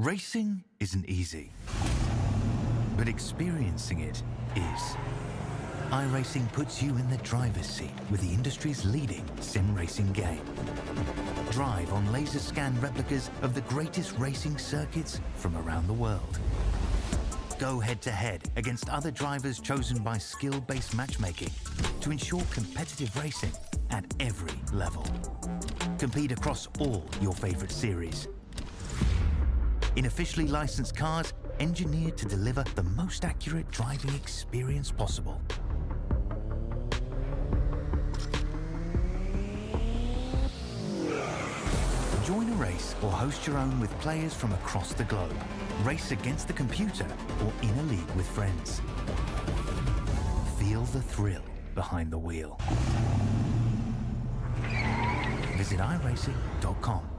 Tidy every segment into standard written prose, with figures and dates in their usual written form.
Racing isn't easy, but experiencing it is. iRacing puts you in the driver's seat with the industry's leading sim racing game. Drive on laser scan replicas of the greatest racing circuits from around the world. Go head-to-head against other drivers chosen by skill-based matchmaking to ensure competitive racing at every level. Compete across all your favorite series. In officially licensed cars, engineered to deliver the most accurate driving experience possible. Join a race or host your own with players from across the globe. Race against the computer or in a league with friends. Feel the thrill behind the wheel. Visit iRacing.com.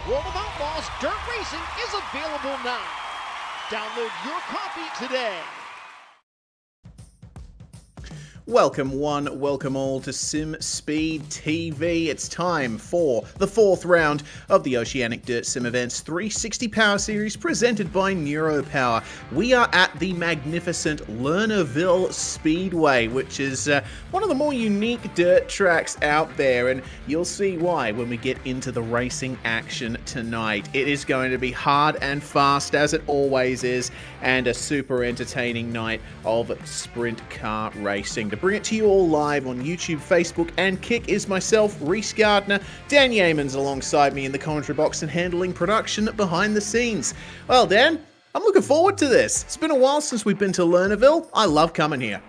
World of Outlaws Dirt Racing is available now. Download your copy today. Welcome one, welcome all to Sim Speed TV. It's time for the fourth round of the Oceanic Dirt Sim Events 360 Power Series presented by Neuropower. We are at the magnificent Lernerville Speedway, which is one of the more unique dirt tracks out there, and you'll see why when we get into the racing action tonight. It is going to be hard and fast, as it always is, and a super entertaining night of sprint car racing. To bring it to you all live on YouTube, Facebook, and Kick is myself, Reese Gardner. Dan Yeamans alongside me in the commentary box and handling production behind the scenes. Well, Dan, I'm looking forward to this. It's been a while since we've been to Lernerville. I love coming here.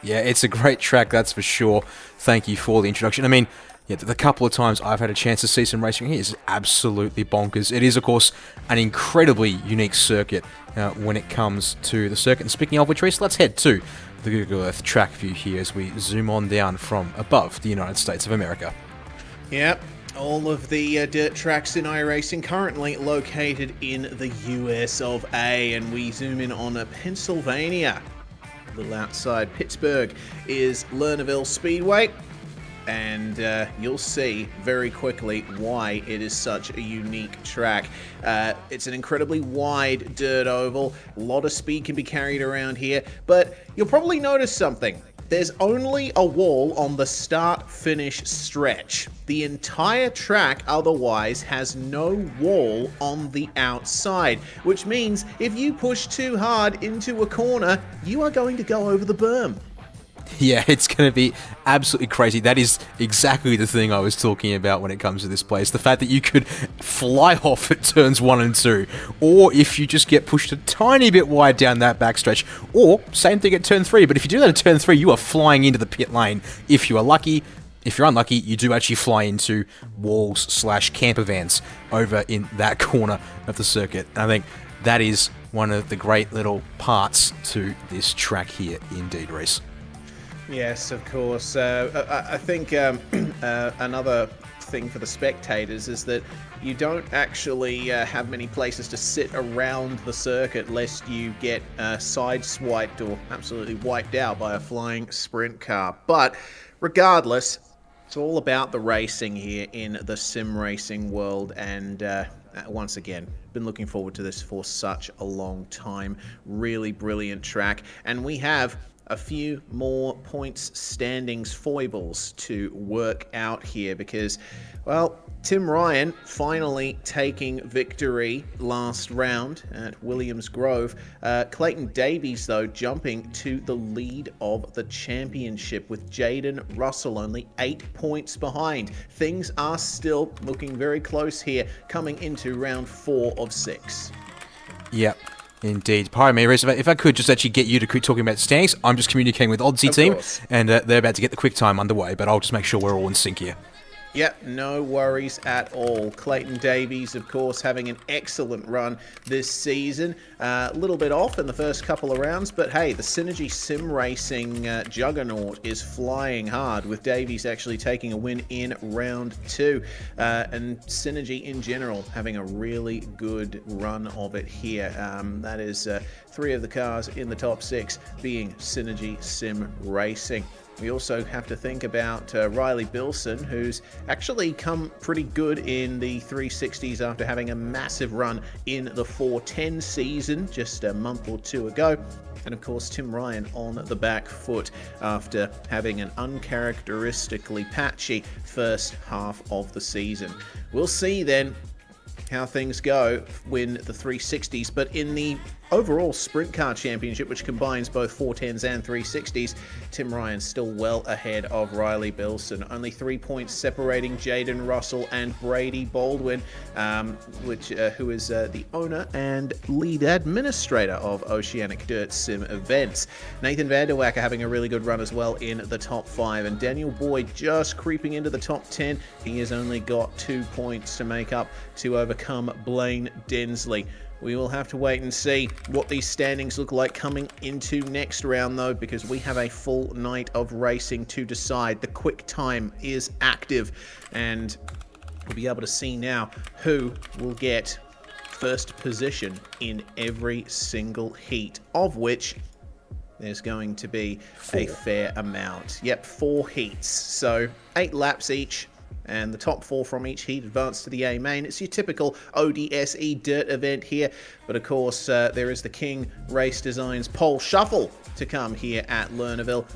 Yeah, it's a great track, that's for sure. Thank you for the introduction. I mean, yeah, the couple of times I've had a chance to see some racing here is absolutely bonkers. It is, of course, an incredibly unique circuit when it comes to the circuit. And speaking of which, Reese, let's head to the Google Earth track view here as we zoom on down from above the United States of America. Yep, all of the dirt tracks in iRacing currently located in the US of A, and we zoom in on Pennsylvania. A little outside Pittsburgh is Lernerville Speedway, and you'll see very quickly why it is such a unique track. It's an incredibly wide dirt oval. A lot of speed can be carried around here, but you'll probably notice something. There's only a wall on the start-finish stretch. The entire track otherwise has no wall on the outside, which means if you push too hard into a corner, you are going to go over the berm. Yeah, it's going to be absolutely crazy. That is exactly the thing I was talking about when it comes to this place. The fact that you could fly off at turns 1 and 2, or if you just get pushed a tiny bit wide down that backstretch, or same thing at turn 3, but if you do that at turn 3, you are flying into the pit lane. If you are lucky, if you're unlucky, you do actually fly into walls/camper vans over in that corner of the circuit. And I think that is one of the great little parts to this track here, indeed, Reese. Yes, of course. I think another thing for the spectators is that you don't actually have many places to sit around the circuit lest you get sideswiped or absolutely wiped out by a flying sprint car. But regardless, it's all about the racing here in the sim racing world, and once again, been looking forward to this for such a long time. Really brilliant track, and we have a few more points standings foibles to work out here because, well, Tim Ryan finally taking victory last round at Williams Grove. Clayton Davies, though, jumping to the lead of the championship with Jaden Russell only 8 points behind. Things are still looking very close here coming into round 4 of 6. Yep. Indeed. Pardon me, Reece, if I could just actually get you to quit talking about standings. I'm just communicating with ODSE team, and they're about to get the quick time underway, but I'll just make sure we're all in sync here. Yep, no worries at all. Clayton Davies, of course, having an excellent run this season. A little bit off in the first couple of rounds, but hey, the Synergy Sim Racing juggernaut is flying hard, with Davies actually taking a win in round 2. And Synergy in general having a really good run of it here. That is 3 of the cars in the top 6 being Synergy Sim Racing. We also have to think about Riley Bilson, who's actually come pretty good in the 360s after having a massive run in the 410 season just a month or 2 ago. And of course, Tim Ryan on the back foot after having an uncharacteristically patchy first half of the season. We'll see then how things go when the 360s, but in the overall Sprint Car Championship, which combines both 410s and 360s, Tim Ryan's still well ahead of Riley Bilson. Only 3 points separating Jaden Russell and Brady Baldwin, who is the owner and lead administrator of Oceanic Dirt Sim Events. Nathan Vanderwacker having a really good run as well in the top 5, and Daniel Boyd just creeping into the top 10. He has only got 2 points to make up to overcome Blaine Densley. We will have to wait and see what these standings look like coming into next round, though, because we have a full night of racing to decide. The quick time is active, and we'll be able to see now who will get first position in every single heat, of which there's going to be a fair amount. Yep, 4 heats, so 8 laps each. And the top 4 from each heat advance to the A main. It's your typical ODSE dirt event here. But of course, there is the King Race Designs pole shuffle to come here at Lernerville.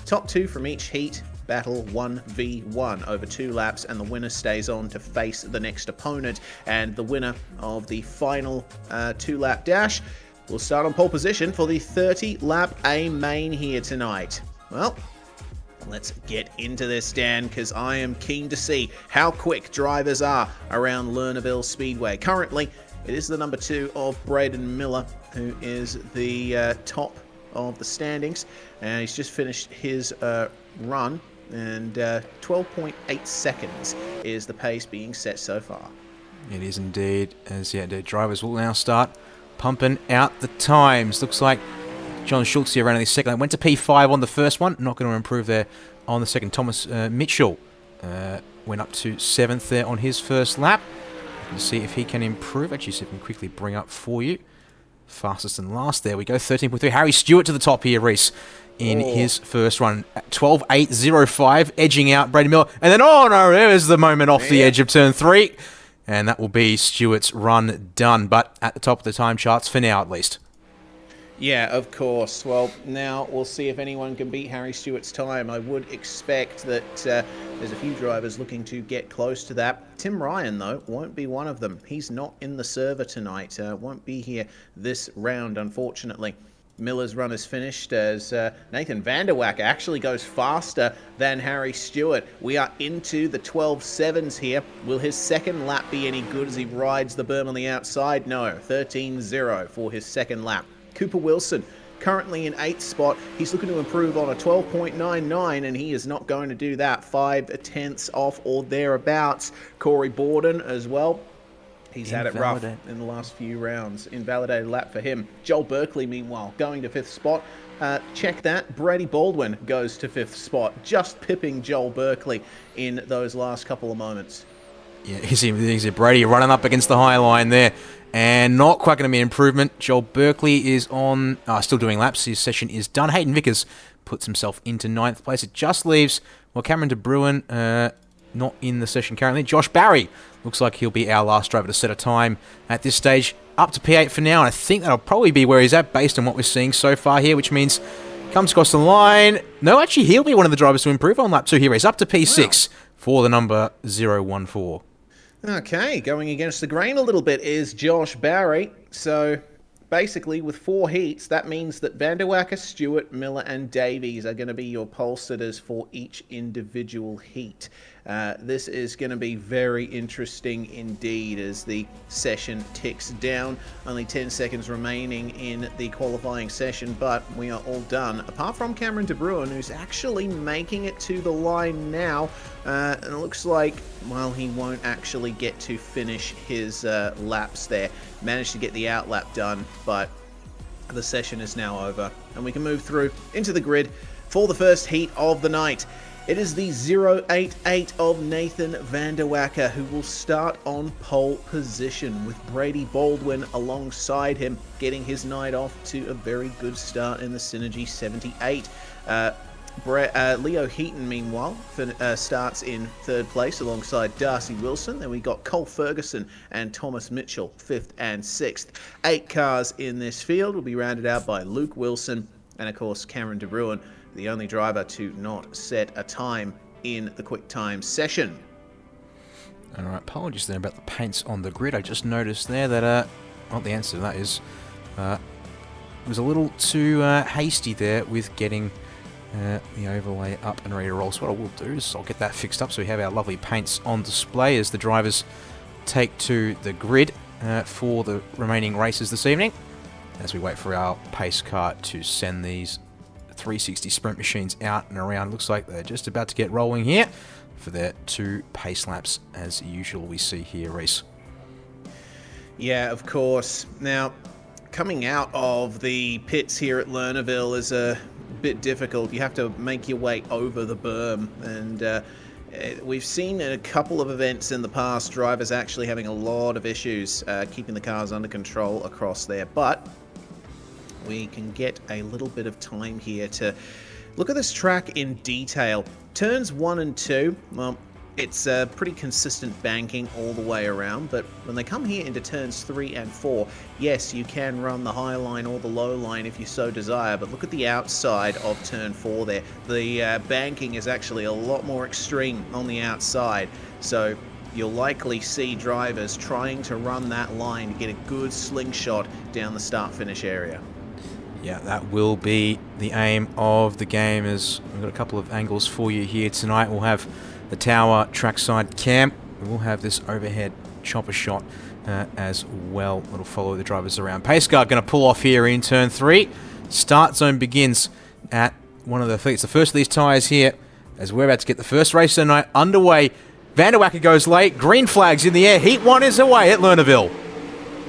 Top 2 from each heat battle 1v1 over 2 laps, and the winner stays on to face the next opponent. And the winner of the final 2-lap dash will start on pole position for the 30-lap A main here tonight. Well, let's get into this, Dan, because I am keen to see how quick drivers are around Lernerville Speedway. Currently, it is the number 2 of Braden Miller, who is the top of the standings, and he's just finished his run, and 12.8 seconds is the pace being set so far. It is indeed, as the drivers will now start pumping out the times. Looks like John Schultz here ran the second. Went to P5 on the first one. Not going to improve there on the second. Thomas Mitchell went up to 7th there on his first lap. Let's see if he can improve. Actually, see if I can quickly bring up for you. Fastest and last. There we go. 13.3. Harry Stewart to the top here, Reece, in his first run. 12.805, edging out Brady Miller. And then, oh no, there's the moment off the edge of turn 3. And that will be Stewart's run done. But at the top of the time charts for now, at least. Yeah, of course. Well, now we'll see if anyone can beat Harry Stewart's time. I would expect that there's a few drivers looking to get close to that. Tim Ryan, though, won't be one of them. He's not in the server tonight. Won't be here this round, unfortunately. Miller's run is finished as Nathan Vanderwacker actually goes faster than Harry Stewart. We are into the 12.7s here. Will his second lap be any good as he rides the berm on the outside? No, 13.0 for his second lap. Cooper Wilson, currently in 8th spot. He's looking to improve on a 12.99, and he is not going to do that. 5 tenths off or thereabouts. Corey Borden as well. He's had it rough in the last few rounds. Invalidated lap for him. Joel Berkeley, meanwhile, going to 5th spot. Check that. Brady Baldwin goes to 5th spot, just pipping Joel Berkeley in those last couple of moments. Yeah, you see Brady running up against the high line there. And not quite going to be an improvement. Joel Berkeley is on, still doing laps. His session is done. Hayden Vickers puts himself into 9th place. It just leaves, well, Cameron De Bruin not in the session currently. Josh Barry looks like he'll be our last driver to set a time at this stage. Up to P8 for now, and I think that'll probably be where he's at based on what we're seeing so far here, which means Comes across the line. No, actually, he'll be one of the drivers to improve on lap 2 here. He's up to P6 for the number 014. Okay, going against the grain a little bit is Josh Barry. So basically, with 4 heats, that means that Van der Wacker, Stewart, Miller, and Davies are going to be your pole sitters for each individual heat. This is going to be very interesting indeed as the session ticks down. Only 10 seconds remaining in the qualifying session, but we are all done. Apart from Cameron De Bruin, who's actually making it to the line now. And it looks like, well, he won't actually get to finish his laps there. Managed to get the outlap done, but the session is now over. And we can move through into the grid for the first heat of the night. It is the 088 of Nathan Van der Wacker, who will start on pole position with Brady Baldwin alongside him, getting his night off to a very good start in the Synergy 78. Leo Heaton, meanwhile, starts in 3rd place alongside Darcy Wilson. Then we got Cole Ferguson and Thomas Mitchell, 5th and 6th. 8 cars in this field will be rounded out by Luke Wilson and, of course, Cameron De Bruin, the only driver to not set a time in the quick time session. All right, apologies there about the paints on the grid. I just noticed there that, well, the answer to that is, was a little too hasty there with getting the overlay up and ready to roll. So what I will do is I'll get that fixed up so we have our lovely paints on display as the drivers take to the grid for the remaining races this evening, as we wait for our pace car to send these 360 sprint machines out and around. Looks like they're just about to get rolling here for their 2 pace laps as usual we see here, Reese. Yeah, of course. Now, coming out of the pits here at Lernerville is a bit difficult. You have to make your way over the berm, and we've seen in a couple of events in the past drivers actually having a lot of issues keeping the cars under control across there, but we can get a little bit of time here to look at this track in detail. Turns 1 and 2, well, it's pretty consistent banking all the way around, but when they come here into turns 3 and 4, yes, you can run the high line or the low line if you so desire, but look at the outside of turn 4 there. The banking is actually a lot more extreme on the outside, so you'll likely see drivers trying to run that line to get a good slingshot down the start-finish area. Yeah, that will be the aim of the game, as we've got a couple of angles for you here tonight. We'll have the tower trackside cam. We'll have this overhead chopper shot as well. It'll follow the drivers around. Pace car going to pull off here in turn 3. Start zone begins at one of the fleets. The first of these tyres here, as we're about to get the first race of the night underway. Van der Wacker goes late. Green flags in the air. Heat 1 is away at Lernerville.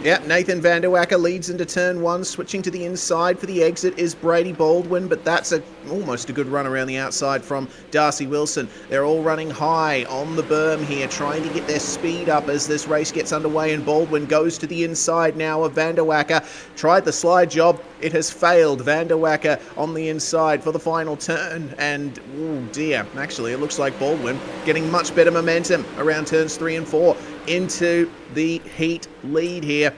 Yeah, Nathan Van der Wacker leads into turn 1. Switching to the inside for the exit is Brady Baldwin, but that's almost a good run around the outside from Darcy Wilson. They're all running high on the berm here, trying to get their speed up as this race gets underway, and Baldwin goes to the inside now of Van der Wacker. Tried the slide job. It has failed. Van der Wacker on the inside for the final turn, and oh dear, actually it looks like Baldwin getting much better momentum around turns 3 and 4 into the heat lead here.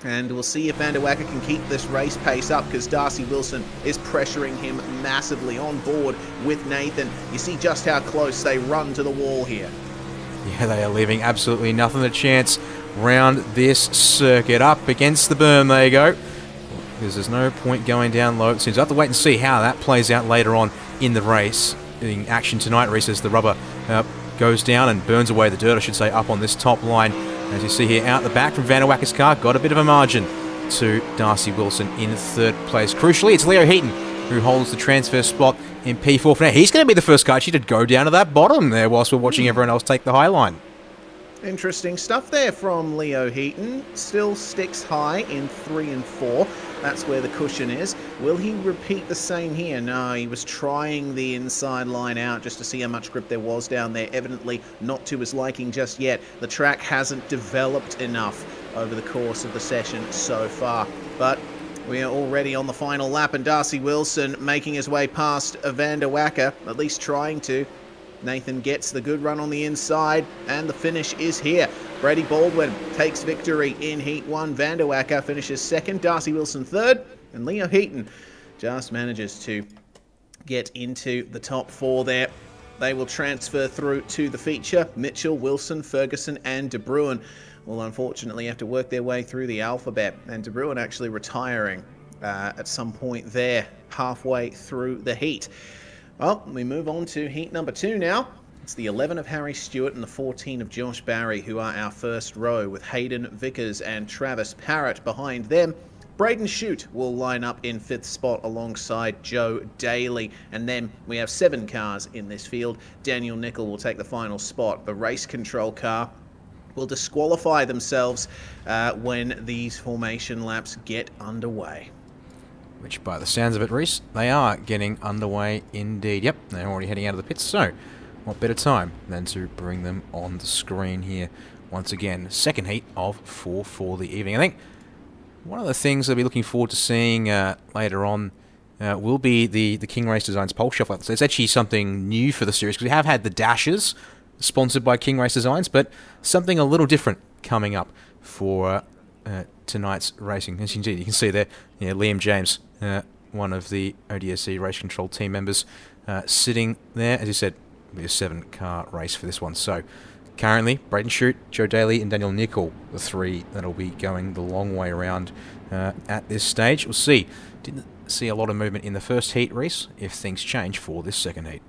And we'll see if Van der Wacker can keep this race pace up, because Darcy Wilson is pressuring him massively on board with Nathan. You see just how close they run to the wall here. Yeah, they are leaving absolutely nothing a chance round this circuit. Up against the berm they go, because there's no point going down low. It seems we'll have to wait and see how that plays out later on in the race. In action tonight, Reese, as the rubber goes down and burns away the dirt, I should say, up on this top line. As you see here, out the back from Van der Wacker's car, got a bit of a margin to Darcy Wilson in 3rd place. Crucially, it's Leo Heaton who holds the transfer spot in P4 for now. He's going to be the first car actually to go down to that bottom there whilst we're watching everyone else take the high line. Interesting stuff there from Leo Heaton. Still sticks high in 3 and 4. That's where the cushion is. Will he repeat the same here? No, he was trying the inside line out just to see how much grip there was down there. Evidently not to his liking just yet. The track hasn't developed enough over the course of the session so far. But we are already on the final lap, and Darcy Wilson making his way past Van der Wacker, at least trying to. Nathan gets the good run on the inside, and the finish is here. Brady Baldwin takes victory in Heat 1. Van der Wacker finishes 2nd, Darcy Wilson 3rd, and Leo Heaton just manages to get into the top 4 there. They will transfer through to the feature. Mitchell, Wilson, Ferguson, and De Bruin will unfortunately have to work their way through the alphabet. And De Bruin actually retiring at some point there, halfway through the heat. Well, we move on to heat number 2 now. It's the 11 of Harry Stewart and the 14 of Josh Barry, who are our first row, with Hayden Vickers and Travis Parrott behind them. Braden Shute will line up in 5th spot alongside Joe Daly. And then we have 7 cars in this field. Daniel Nickel will take the final spot. The race control car will disqualify themselves when these formation laps get underway. Which, by the sounds of it, Reese, they are getting underway indeed. Yep, they're already heading out of the pits, so what better time than to bring them on the screen here once again. Second heat of 4 for the evening. I think one of the things I'll be looking forward to seeing later on will be the King Race Designs pole shuffle. So it's actually something new for the series, because we have had the dashes sponsored by King Race Designs, but something a little different coming up for tonight's racing. As you can see there, Liam James, one of the ODSE race control team members, sitting there. As you said, it'll be a 7-car race for this one. So currently, Braden Shute, Joe Daly, and Daniel Nickel, the 3 that'll be going the long way around at this stage. We'll see. Didn't see a lot of movement in the first heat, Reese, if things change for this second heat.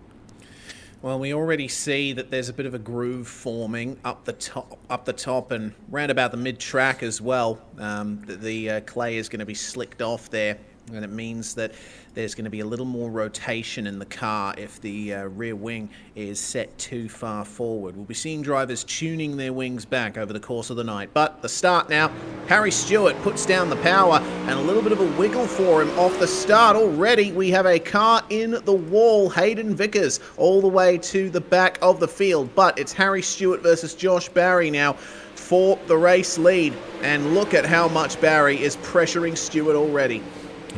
Well, we already see that there's a bit of a groove forming up the top, and round about the mid-track as well. The clay is going to be slicked off there, and it means that there's going to be a little more rotation in the car if the rear wing is set too far forward. We'll be seeing drivers tuning their wings back over the course of the night. But the start now, Harry Stewart puts down the power, and a little bit of a wiggle for him off the start. Already we have a car in the wall. Hayden Vickers all the way to the back of the field. But it's Harry Stewart versus Josh Barry now for the race lead. And look at how much Barry is pressuring Stewart already.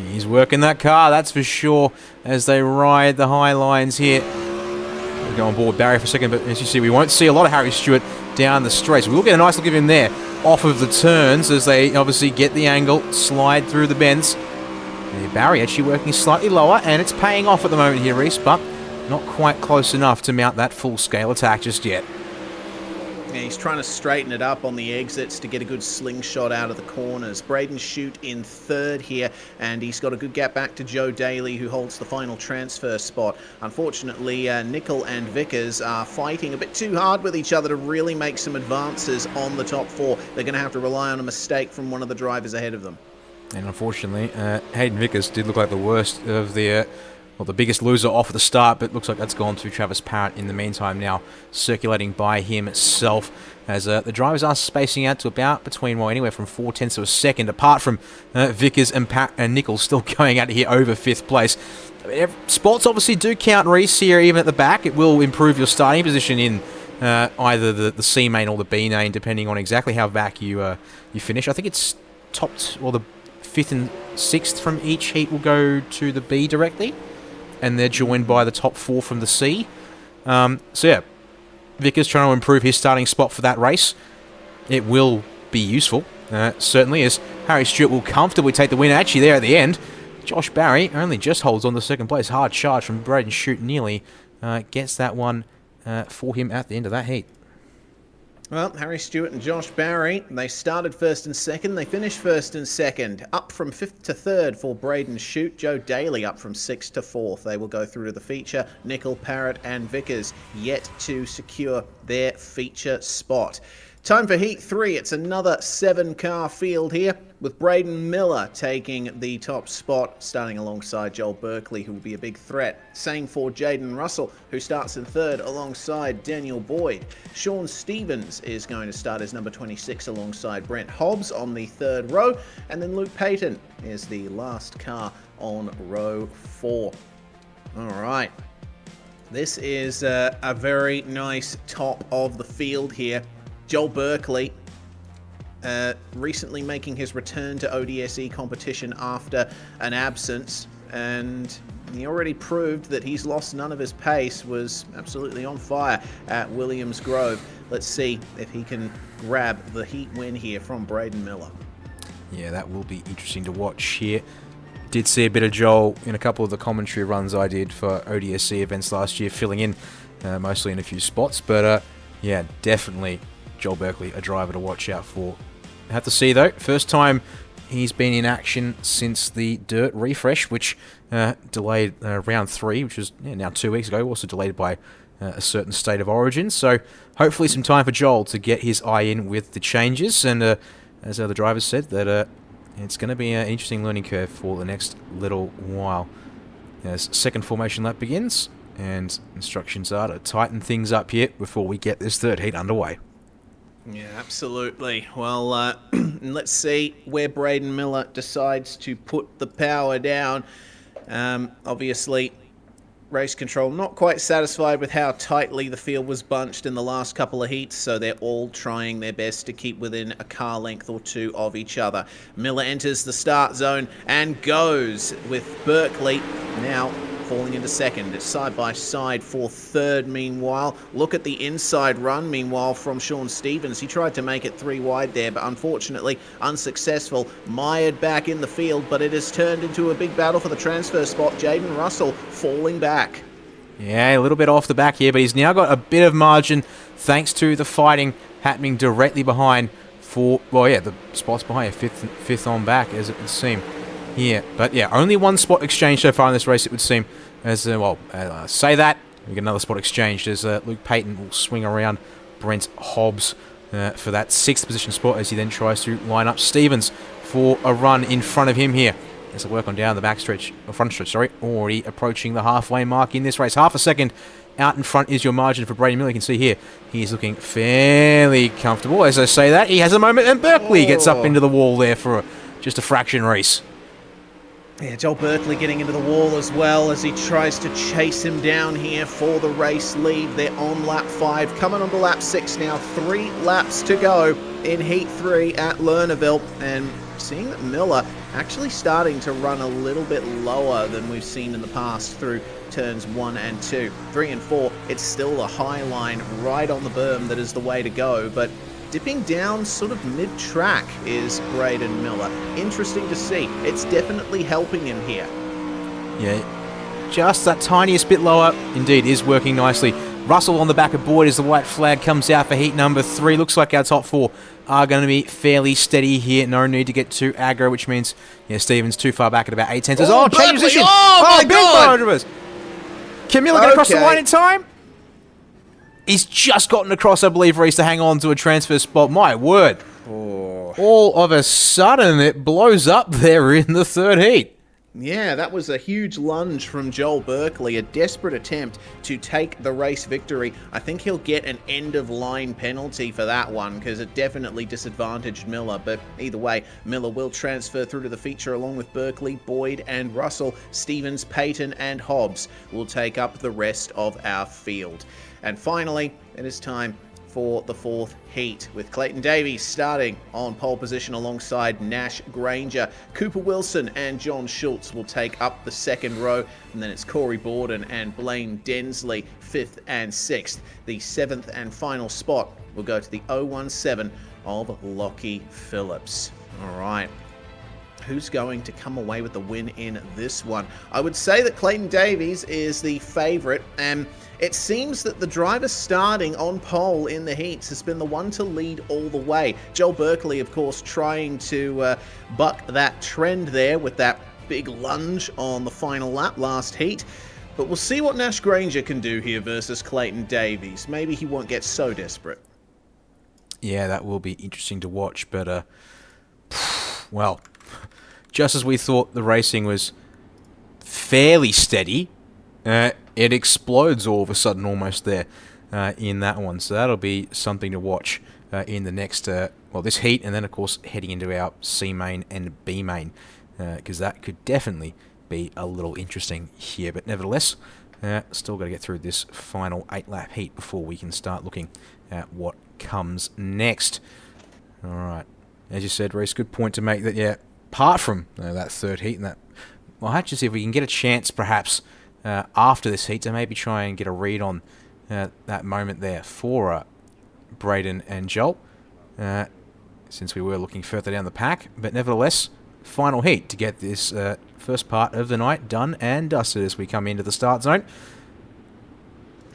He's working that car, that's for sure, as they ride the high lines here. We'll go on board Barry for a second, but as you see, we won't see a lot of Harry Stewart down the straight. So we'll get a nice look at him there off of the turns as they obviously get the angle, slide through the bends. And Barry actually working slightly lower, and it's paying off at the moment here, Reese, but not quite close enough to mount that full-scale attack just yet. Yeah, he's trying to straighten it up on the exits to get a good slingshot out of the corners. Braden Shute in 3rd here, and he's got a good gap back to Joe Daly, who holds the final transfer spot. Unfortunately, Nickel and Vickers are fighting a bit too hard with each other to really make some advances on the top 4. They're going to have to rely on a mistake from one of the drivers ahead of them. And unfortunately, Hayden Vickers did look like the worst of the biggest loser off at the start, but looks like that's gone to Travis Parrott in the meantime now, circulating by himself, as the drivers are spacing out to about between, anywhere from 0.4 of a second, apart from Vickers and Nichols still going out here over 5th place. I mean, spots obviously do count, Reese, here even at the back. It will improve your starting position in either the C main or the B main, depending on exactly how back you finish. I think it's topped, the 5th and 6th from each heat will go to the B directly, and they're joined by the top 4 from the C. So yeah, Vickers trying to improve his starting spot for that race. It will be useful, certainly, as Harry Stewart will comfortably take the win actually there at the end. Josh Barry only just holds on to 2nd place. Hard charge from Braden Shute nearly gets that one for him at the end of that heat. Well, Harry Stewart and Josh Barry, they started 1st and 2nd. They finished 1st and 2nd. Up from 5th to 3rd for Braden Shute. Joe Daly up from 6th to 4th. They will go through to the feature. Nickel, Parrott and Vickers yet to secure their feature spot. Time for Heat 3. It's another 7-car field here, with Braden Miller taking the top spot, starting alongside Joel Berkeley, who will be a big threat. Same for Jaden Russell, who starts in 3rd alongside Daniel Boyd. Sean Stevens is going to start as number 26 alongside Brent Hobbs on the 3rd row. And then Luke Payton is the last car on row 4. All right. This is a very nice top of the field here. Joel Berkeley, recently making his return to ODSE competition after an absence, and he already proved that he's lost none of his pace, was absolutely on fire at Williams Grove. Let's see if he can grab the heat win here from Braden Miller. Yeah, that will be interesting to watch here. did see a bit of Joel in a couple of the commentary runs I did for ODSE events last year, filling in mostly in a few spots. But yeah, definitely Joel Berkeley, a driver to watch out for. Have to see though, first time he's been in action since the Dirt refresh, which delayed round 3, which was now 2 weeks ago, also delayed by a certain state of origin. So hopefully some time for Joel to get his eye in with the changes. And as other drivers said, that it's going to be an interesting learning curve for the next little while. As second formation lap begins, and instructions are to tighten things up here before we get this third heat underway. Yeah, absolutely. Well, let's see where Braden Miller decides to put the power down. Obviously, race control not quite satisfied with how tightly the field was bunched in the last couple of heats, so they're all trying their best to keep within a car length or two of each other. Miller enters the start zone and goes with Berkeley now falling into second. It's side by side for third. Meanwhile, look at the inside run meanwhile from Sean Stevens. He tried to make it 3 wide there, but unfortunately unsuccessful. Mired back in the field, but it has turned into a big battle for the transfer spot. Jaden Russell falling back. Yeah, a little bit off the back here, but he's now got a bit of margin thanks to the fighting happening directly behind for, well, yeah, the spots behind, fifth on back, as it would seem. Yeah, but yeah, only one spot exchange so far in this race, it would seem. As say that, we get another spot exchanged as Luke Payton will swing around Brent Hobbs for that 6th position spot as he then tries to line up Stevens for a run in front of him here. As a work on down the backstretch, or front stretch, sorry, already approaching the halfway mark in this race. Half a second out in front is your margin for Brady Miller. You can see here, he's looking fairly comfortable. As I say that, he has a moment, and Berkeley gets up into the wall there for just a fraction race. Yeah, Joel Berkeley getting into the wall as well as he tries to chase him down here for the race lead. They're on lap 5, coming on to lap 6 now. 3 laps to go in Heat 3 at Lernerville. And seeing that Miller actually starting to run a little bit lower than we've seen in the past through turns 1 and 2. 3 and 4, it's still the high line right on the berm that is the way to go, but dipping down sort of mid-track is Braden Miller. Interesting to see. It's definitely helping him here. Yeah, just that tiniest bit lower, indeed, is working nicely. Russell on the back of Boyd as the white flag comes out for heat number 3. Looks like our top 4 are going to be fairly steady here. No need to get too aggro, which means Stevens too far back at about 8 tenths. Oh, change position! Oh, my God! Can Miller get across the line in time? He's just gotten across, I believe, Reese, to hang on to a transfer spot. My word. Oh. All of a sudden, it blows up there in the third heat. Yeah, that was a huge lunge from Joel Berkeley, a desperate attempt to take the race victory. I think he'll get an end-of-line penalty for that one because it definitely disadvantaged Miller. But either way, Miller will transfer through to the feature along with Berkeley, Boyd and Russell. Stevens, Payton and Hobbs will take up the rest of our field. And finally, it is time for the 4th heat, with Clayton Davies starting on pole position alongside Nash Granger. Cooper Wilson and John Schultz will take up the 2nd row, and then it's Corey Borden and Blaine Densley, 5th and 6th. The 7th and final spot will go to the 017 of Lockie Phillips. All right. Who's going to come away with the win in this one? I would say that Clayton Davies is the favourite, and it seems that the driver starting on pole in the heats has been the one to lead all the way. Joel Berkeley, of course, trying to buck that trend there with that big lunge on the final lap last heat. But we'll see what Nash Granger can do here versus Clayton Davies. Maybe he won't get so desperate. Yeah, that will be interesting to watch, but, well, just as we thought the racing was fairly steady, it explodes all of a sudden almost there in that one. So that'll be something to watch in the next, this heat, and then, of course, heading into our C main and B main, because that could definitely be a little interesting here. But nevertheless, still got to get through this final 8-lap heat before we can start looking at what comes next. All right. As you said, Reese, good point to make that, apart from that third heat, and that, well, I have to see if we can get a chance, perhaps, after this heat to maybe try and get a read on that moment there for Braden and Joel, since we were looking further down the pack. But nevertheless, final heat to get this first part of the night done and dusted as we come into the start zone.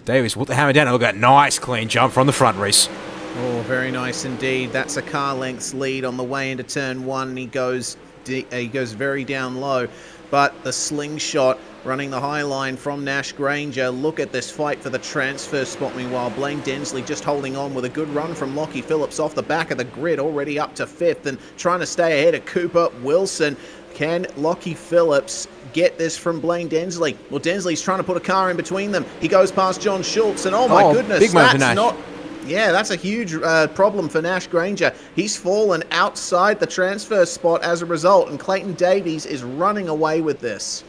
Davies put the hammer down and look at that nice clean jump from the front, Reese. Oh, very nice indeed. That's a car length's lead on the way into turn one. He goes very down low, but the slingshot running the high line from Nash Granger. Look at this fight for the transfer spot. Meanwhile, Blaine Densley just holding on with a good run from Lockie Phillips off the back of the grid, already up to 5th and trying to stay ahead of Cooper Wilson. Can Lockie Phillips get this from Blaine Densley? Well, Densley's trying to put a car in between them. He goes past John Schultz, and oh my goodness, big moment for Nash. Yeah, that's a huge problem for Nash Granger. He's fallen outside the transfer spot as a result, and Clayton Davies is running away with this.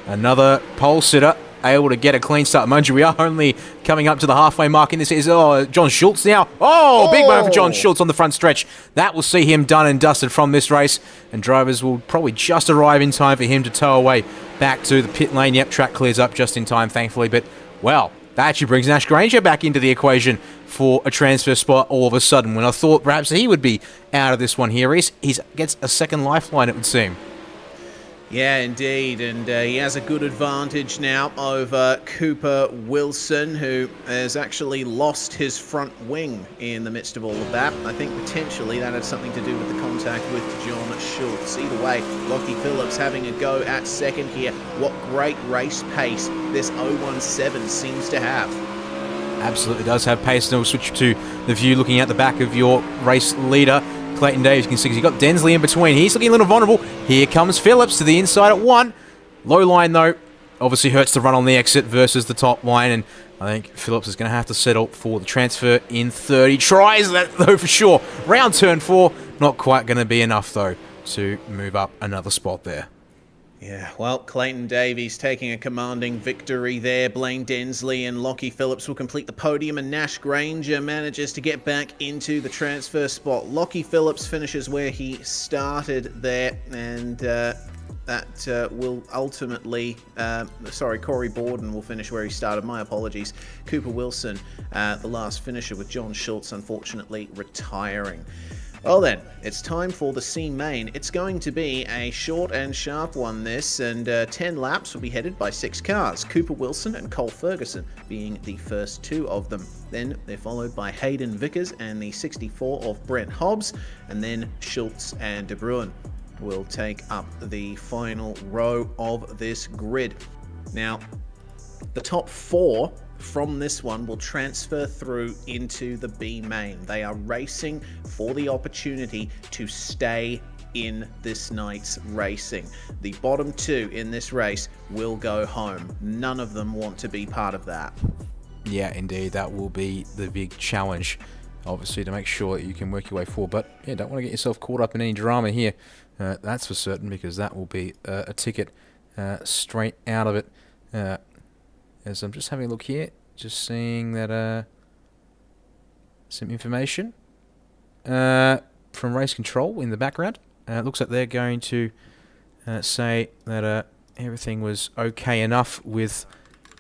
Another pole sitter able to get a clean start. Mind you, we are only coming up to the halfway mark in this. Is John Schultz now. Oh, big moment for John Schultz on the front stretch. That will see him done and dusted from this race, and drivers will probably just arrive in time for him to tow away back to the pit lane. Yep, track clears up just in time, thankfully, but, well, that actually brings Nash Granger back into the equation for a transfer spot all of a sudden, when I thought perhaps he would be out of this one here. He gets a second lifeline, it would seem. Yeah, indeed, and he has a good advantage now over Cooper Wilson, who has actually lost his front wing in the midst of all of that. I think potentially that had something to do with the contact with John Schultz. Either way, Lockie Phillips having a go at second here. What great race pace this 017 seems to have. Absolutely does have pace, and we'll switch to the view looking at the back of your race leader. Clayton Davies, you can see he's got Densley in between. He's looking a little vulnerable. Here comes Phillips to the inside at 1. Low line, though, obviously hurts to run on the exit versus the top line, and I think Phillips is going to have to settle for the transfer in 30. Tries that, though, for sure. Round turn 4, not quite going to be enough, though, to move up another spot there. Yeah, well, Clayton Davies taking a commanding victory there. Blaine Densley and Lockie Phillips will complete the podium, and Nash Granger manages to get back into the transfer spot. Lockie Phillips finishes where he started there, and that will ultimately... Corey Borden will finish where he started. My apologies. Cooper Wilson, the last finisher, with John Schultz unfortunately retiring. Well then, it's time for the C main. It's going to be a short and sharp one, this, and 10 laps will be headed by 6 cars. Cooper Wilson and Cole Ferguson being the first 2 of them. Then they're followed by Hayden Vickers and the 64 of Brent Hobbs, and then Schultz and De Bruin will take up the final row of this grid. Now, the top 4 from this one will transfer through into the B main. They are racing for the opportunity to stay in this night's racing. The bottom 2 in this race will go home. None of them want to be part of that. Yeah, indeed, that will be the big challenge, obviously, to make sure that you can work your way forward. But yeah, don't want to get yourself caught up in any drama here. That's for certain, because that will be a ticket straight out of it. As I'm just having a look here, just seeing that some information from Race Control in the background. It looks like they're going to say that everything was okay enough with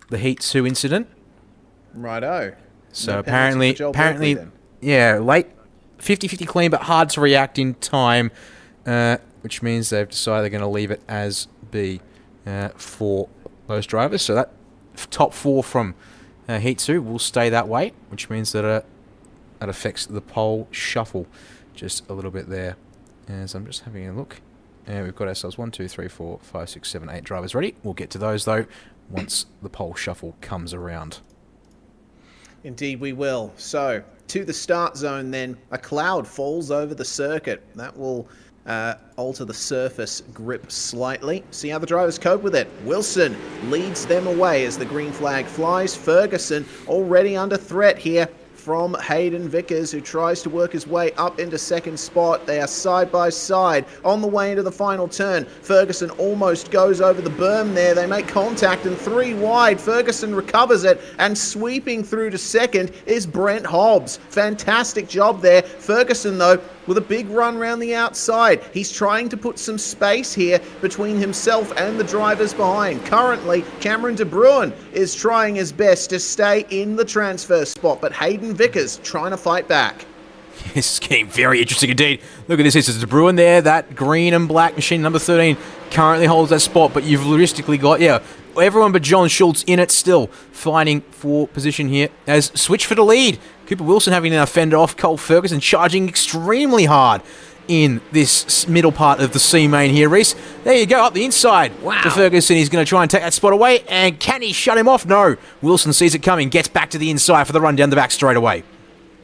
the Heat 2 incident. Righto. So No apparently, penalty for Joel Berkeley yeah, late 50-50 clean, but hard to react in time, which means they've decided they're going to leave it as B for those drivers. So that top 4 from Heat 2 will stay that way, which means that that affects the pole shuffle just a little bit there. As I'm just having a look, and we've got ourselves 1, 2, 3, 4, 5, 6, 7, 8 drivers ready. We'll get to those, though, once the pole shuffle comes around. Indeed we will. So, to the start zone then, a cloud falls over the circuit. That will alter the surface grip slightly. See how the drivers cope with it. Wilson leads them away as the green flag flies. Ferguson already under threat here from Hayden Vickers, who tries to work his way up into second spot. They are side by side on the way into the final turn. Ferguson almost goes over the berm there. They make contact, and 3 wide. Ferguson recovers it, and sweeping through to second is Brent Hobbs. Fantastic job there. Ferguson, though, with a big run round the outside. He's trying to put some space here between himself and the drivers behind. Currently, Cameron De Bruin is trying his best to stay in the transfer spot, but Hayden Vickers trying to fight back. This is getting very interesting indeed. Look at this. This is De Bruin there. That green and black machine, number 13, currently holds that spot. But you've logistically got, everyone but John Schultz in it still, fighting for position here. As switch for the lead. Cooper Wilson having now fended off Cole Ferguson, charging extremely hard in this middle part of the C main here, Reese. There you go, up the inside. Wow. To Ferguson, he's going to try and take that spot away. And can he shut him off? No. Wilson sees it coming, gets back to the inside for the run down the back straight away.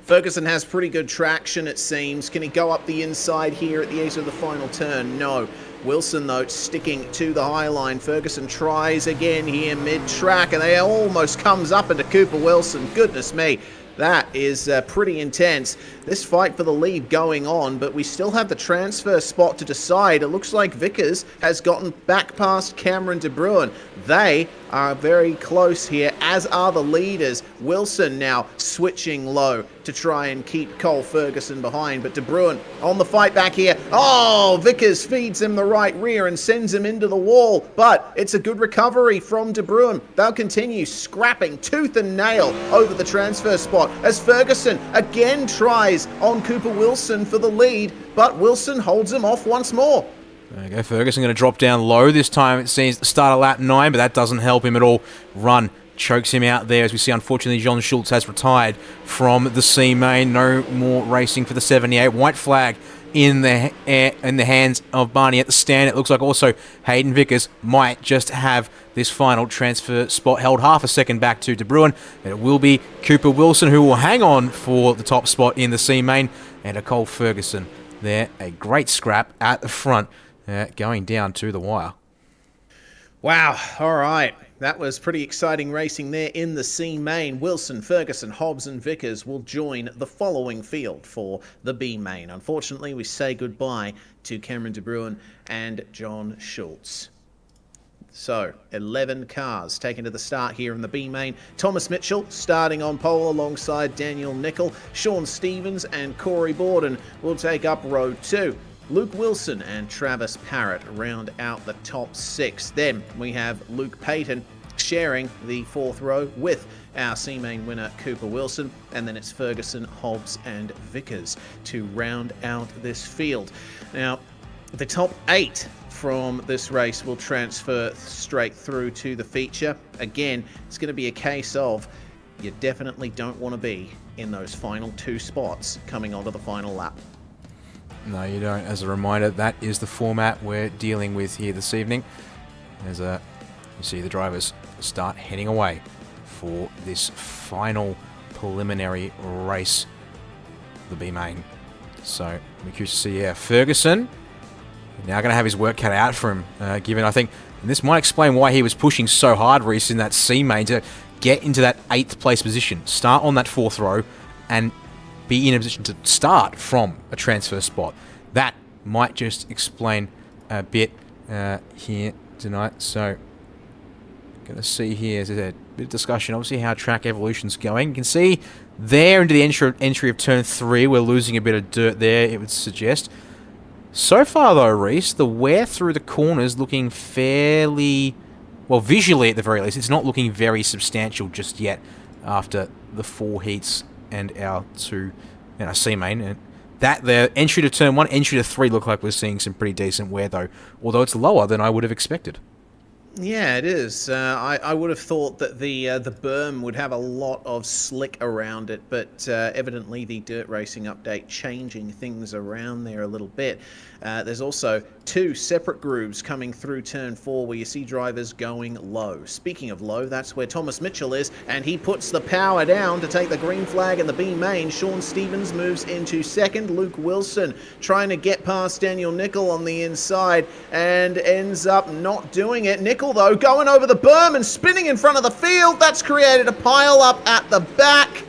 Ferguson has pretty good traction, it seems. Can he go up the inside here at the edge of the final turn? No. Wilson, though, sticking to the high line. Ferguson tries again here mid-track, and they almost comes up into Cooper Wilson. Goodness me. That is pretty intense. This fight for the lead going on, but we still have the transfer spot to decide. It looks like Vickers has gotten back past Cameron De Bruin. They are very close here, as are the leaders. Wilson now switching low to try and keep Cole Ferguson behind, but De Bruin on the fight back here. Oh, Vickers feeds him the right rear and sends him into the wall, but it's a good recovery from De Bruin. They'll continue scrapping tooth and nail over the transfer spot as Ferguson again tries on Cooper Wilson for the lead, but Wilson holds him off once more. There you go, Ferguson going to drop down low this time, it seems, to start of lap 9, but that doesn't help him at all. Run chokes him out there, as we see, unfortunately, John Schultz has retired from the C main. No more racing for the 78. White flag in the hands of Barney at the stand. It looks like also Hayden Vickers might just have this final transfer spot held half a second back to De Bruin. It will be Cooper Wilson who will hang on for the top spot in the C main, and a Cole Ferguson there. A great scrap at the front, going down to the wire. Wow, all right. That was pretty exciting racing there in the C main. Wilson, Ferguson, Hobbs and Vickers will join the following field for the B main. Unfortunately, we say goodbye to Cameron De Bruin and John Schultz. So, 11 cars taken to the start here in the B main. Thomas Mitchell starting on pole alongside Daniel Nicol. Sean Stevens and Corey Borden will take up row 2. Luke Wilson and Travis Parrott round out the top 6. Then we have Luke Payton sharing the 4th row with our C-Main winner Cooper Wilson, and then it's Ferguson, Hobbs and Vickers to round out this field. Now, the top 8 from this race will transfer straight through to the feature. Again, it's going to be a case of you definitely don't want to be in those final 2 spots coming onto the final lap. No, you don't. As a reminder, that is the format we're dealing with here this evening. As you see the drivers start heading away for this final preliminary race, the B main. So we're curious to see, Ferguson now going to have his work cut out for him, given, I think, and this might explain why he was pushing so hard, Reese, in that C main to get into that 8th place position, start on that 4th row, and be in a position to start from a transfer spot. That might just explain a bit here tonight. So, going to see here, as I said, a bit of discussion, obviously, how track evolution's going. You can see there into the entry of turn 3, we're losing a bit of dirt there, it would suggest. So far, though, Reese, the wear through the corners looking fairly, well, visually at the very least, it's not looking very substantial just yet after the 4 heats and our 2, C main. And that the entry to turn 1, entry to 3 look like we're seeing some pretty decent wear, though, although it's lower than I would have expected. Yeah, it is. I would have thought that the berm would have a lot of slick around it, but evidently the Dirt Racing update changing things around there a little bit. There's also 2 separate grooves coming through turn 4 where you see drivers going low. Speaking of low, that's where Thomas Mitchell is, and he puts the power down to take the green flag in the B main. Sean Stevens moves into 2nd. Luke Wilson trying to get past Daniel Nicol on the inside and ends up not doing it. Nicol, though, going over the berm and spinning in front of the field. That's created a pile up at the back.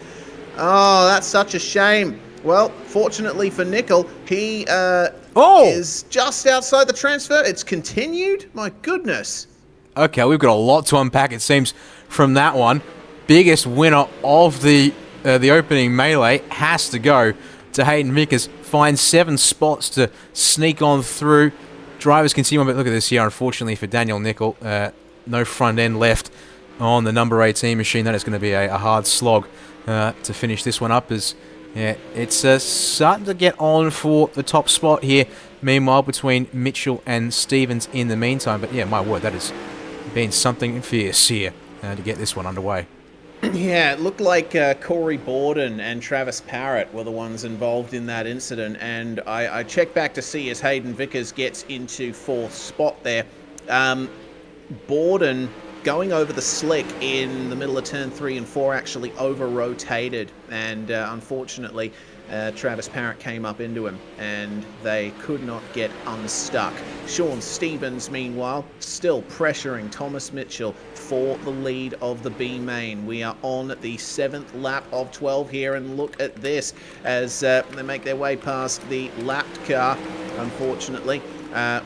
Oh, that's such a shame. Well, fortunately for Nicol, he is just outside the transfer. It's continued. My goodness. Okay, we've got a lot to unpack, it seems, from that one. Biggest winner of the opening melee has to go to Hayden Vickers. Finds 7 spots to sneak on through. Drivers can see one, but look at this here. Unfortunately for Daniel Nicol, no front end left on the number 18 machine. That is going to be a hard slog to finish this one up, as Yeah, it's starting to get on for the top spot here. Meanwhile, between Mitchell and Stevens in the meantime. But yeah, my word, that has been something fierce here to get this one underway. Yeah, it looked like Corey Borden and Travis Parrott were the ones involved in that incident, and I checked back to see as Hayden Vickers gets into 4th spot there. Borden going over the slick in the middle of turn 3 and 4 actually over-rotated, and unfortunately Travis Parrott came up into him and they could not get unstuck. Sean Stevens, meanwhile, still pressuring Thomas Mitchell for the lead of the B main. We are on the 7th lap of 12 here, and look at this as they make their way past the lapped car. Unfortunately,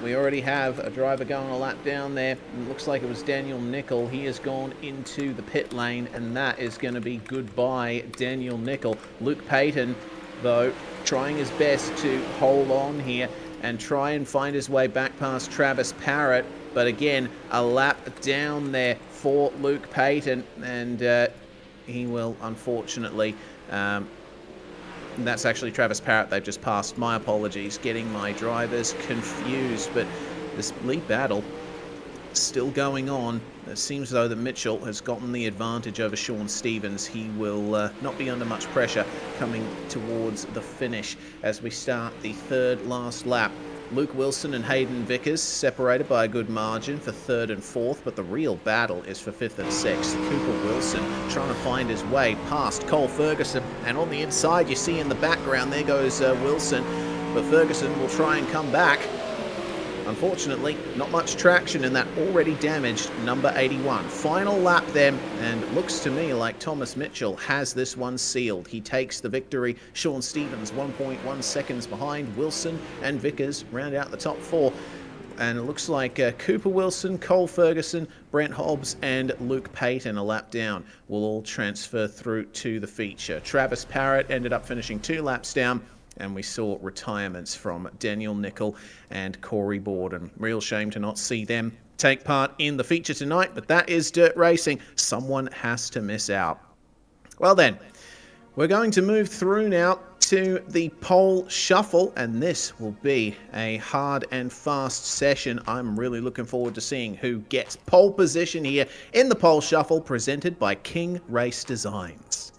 we already have a driver going a lap down there. It looks like it was Daniel Nickel. He has gone into the pit lane, and that is going to be goodbye, Daniel Nickel. Luke Payton, though, trying his best to hold on here and try and find his way back past Travis Parrott. But again, a lap down there for Luke Payton, and he will unfortunately... that's actually Travis Parrott they've just passed. My apologies, getting my drivers confused. But this lead battle still going on. It seems though that Mitchell has gotten the advantage over Sean Stevens. He will not be under much pressure coming towards the finish as we start the 3rd last lap. Luke Wilson and Hayden Vickers separated by a good margin for 3rd and 4th, but the real battle is for 5th and 6th. Cooper Wilson trying to find his way past Cole Ferguson, and on the inside you see in the background there goes Wilson, but Ferguson will try and come back. Unfortunately, not much traction in that already damaged number 81. Final lap then, and it looks to me like Thomas Mitchell has this one sealed. He takes the victory. Sean Stevens 1.1 seconds behind. Wilson and Vickers round out the top 4. And it looks like Cooper Wilson, Cole Ferguson, Brent Hobbs, and Luke Payton, a lap down, will all transfer through to the feature. Travis Parrott ended up finishing 2 laps down, and we saw retirements from Daniel Nickel and Corey Borden. Real shame to not see them take part in the feature tonight, but that is dirt racing. Someone has to miss out. Well then, we're going to move through now to the pole shuffle, and this will be a hard and fast session. I'm really looking forward to seeing who gets pole position here in the pole shuffle, presented by King Race Designs.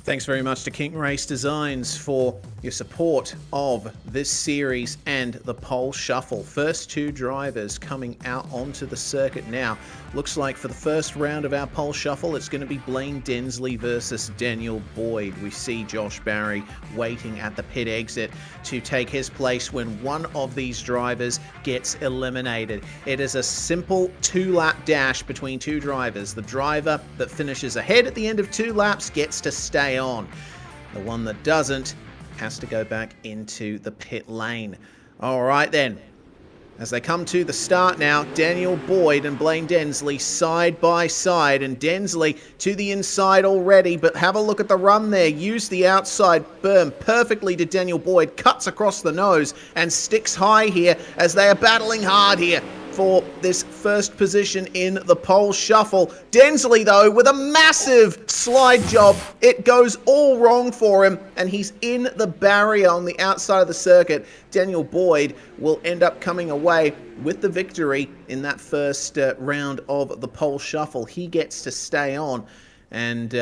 Thanks very much to King Race Designs for your support of this series and the pole shuffle. First 2 drivers coming out onto the circuit now. Looks like for the first round of our pole shuffle, it's going to be Blaine Densley versus Daniel Boyd. We see Josh Barry waiting at the pit exit to take his place when one of these drivers gets eliminated. It is a simple 2-lap dash between 2 drivers. The driver that finishes ahead at the end of 2 laps gets to stay on. The one that doesn't has to go back into the pit lane. All right then. As they come to the start now, Daniel Boyd and Blaine Densley side by side, and Densley to the inside already, but have a look at the run there. Use the outside berm perfectly to Daniel Boyd, cuts across the nose and sticks high here as they are battling hard here for this first position in the pole shuffle. Densley, though, with a massive slide job. It goes all wrong for him, and he's in the barrier on the outside of the circuit. Daniel Boyd will end up coming away with the victory in that first round of the pole shuffle. He gets to stay on, and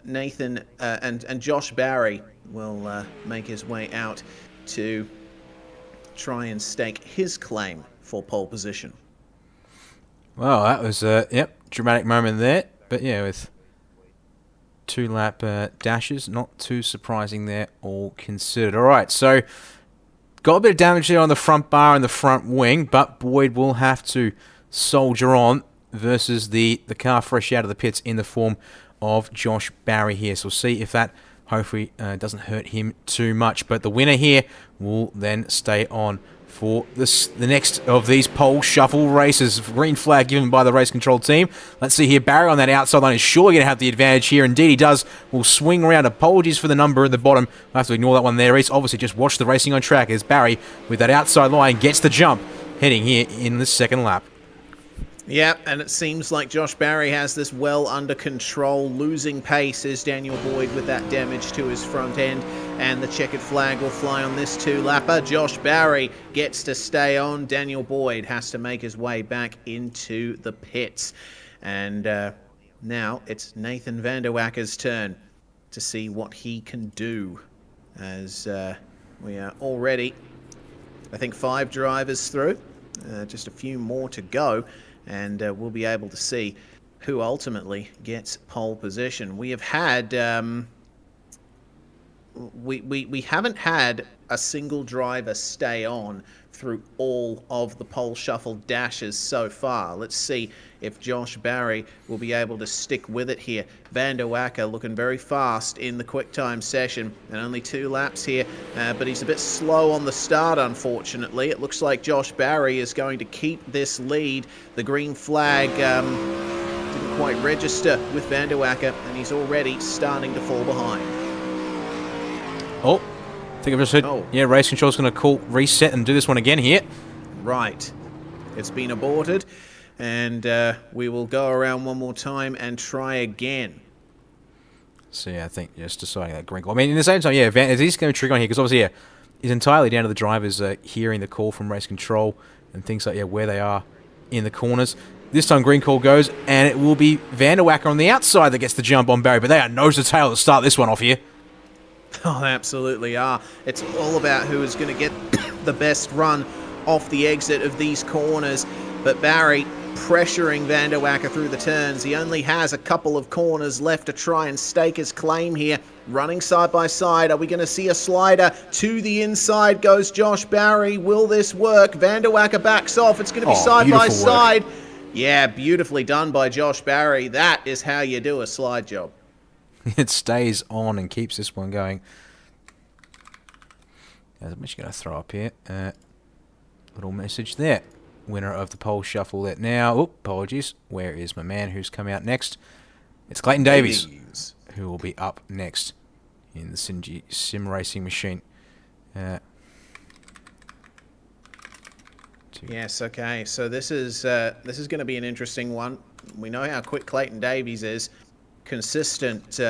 Nathan and Josh Barry will make his way out to try and stake his claim for pole position. Well, that was a dramatic moment there. But yeah, with 2-lap dashes, not too surprising there, all considered. All right, so got a bit of damage there on the front bar and the front wing, but Boyd will have to soldier on versus the car fresh out of the pits in the form of Josh Barry here. So we'll see if that hopefully doesn't hurt him too much. But the winner here will then stay on for the next of these pole shuffle races. Green flag given by the race control team. Let's see here. Barry on that outside line is surely going to have the advantage here. Indeed he does. Will swing around. Apologies for the number at the bottom. I'll have to ignore that one there. He's obviously just watched the racing on track as Barry with that outside line gets the jump heading here in the second lap. Yeah, and it seems like Josh Barry has this well under control. Losing pace is Daniel Boyd with that damage to his front end. And the checkered flag will fly on this two-lapper. Josh Barry gets to stay on. Daniel Boyd has to make his way back into the pits. And now it's Nathan Vanderwacker's turn to see what he can do. As we are already, I think, 5 drivers through. Just a few more to go. And we'll be able to see who ultimately gets pole position. We have had we haven't had a single driver stay on through all of the pole shuffle dashes so far. Let's see if Josh Barry will be able to stick with it here. Vanderwacker looking very fast in the quick time session, and only 2 laps here, but he's a bit slow on the start, unfortunately. It looks like Josh Barry is going to keep this lead. The green flag didn't quite register with Vanderwacker, and he's already starting to fall behind. Oh, I think I've just heard, yeah, race control's going to call reset and do this one again here. Right. It's been aborted, and we will go around one more time and try again. So, yeah, I think just deciding that green call. I mean, in the same time, yeah, Van, he's going to trigger on here, because obviously, yeah, it's entirely down to the drivers hearing the call from race control and things like, yeah, where they are in the corners. This time, green call goes, and it will be Vanderwacker on the outside that gets the jump on Barry, but they are nose to tail to start this one off here. Oh, they absolutely are. It's all about who is going to get the best run off the exit of these corners. But Barry pressuring Vanderwacker through the turns. He only has a couple of corners left to try and stake his claim here. Running side by side. Are we going to see a slider? To the inside goes Josh Barry. Will this work? Vanderwacker backs off. It's going to be side by side. Yeah, beautifully done by Josh Barry. That is how you do a slide job. It stays on and keeps this one going. I'm just going to throw up here. Little message there. Winner of the pole shuffle there. Now, apologies. Where is my man who's come out next? It's Clayton Davies, who will be up next in the sim racing machine. Yes, okay. So this is going to be an interesting one. We know how quick Clayton Davies is. Consistent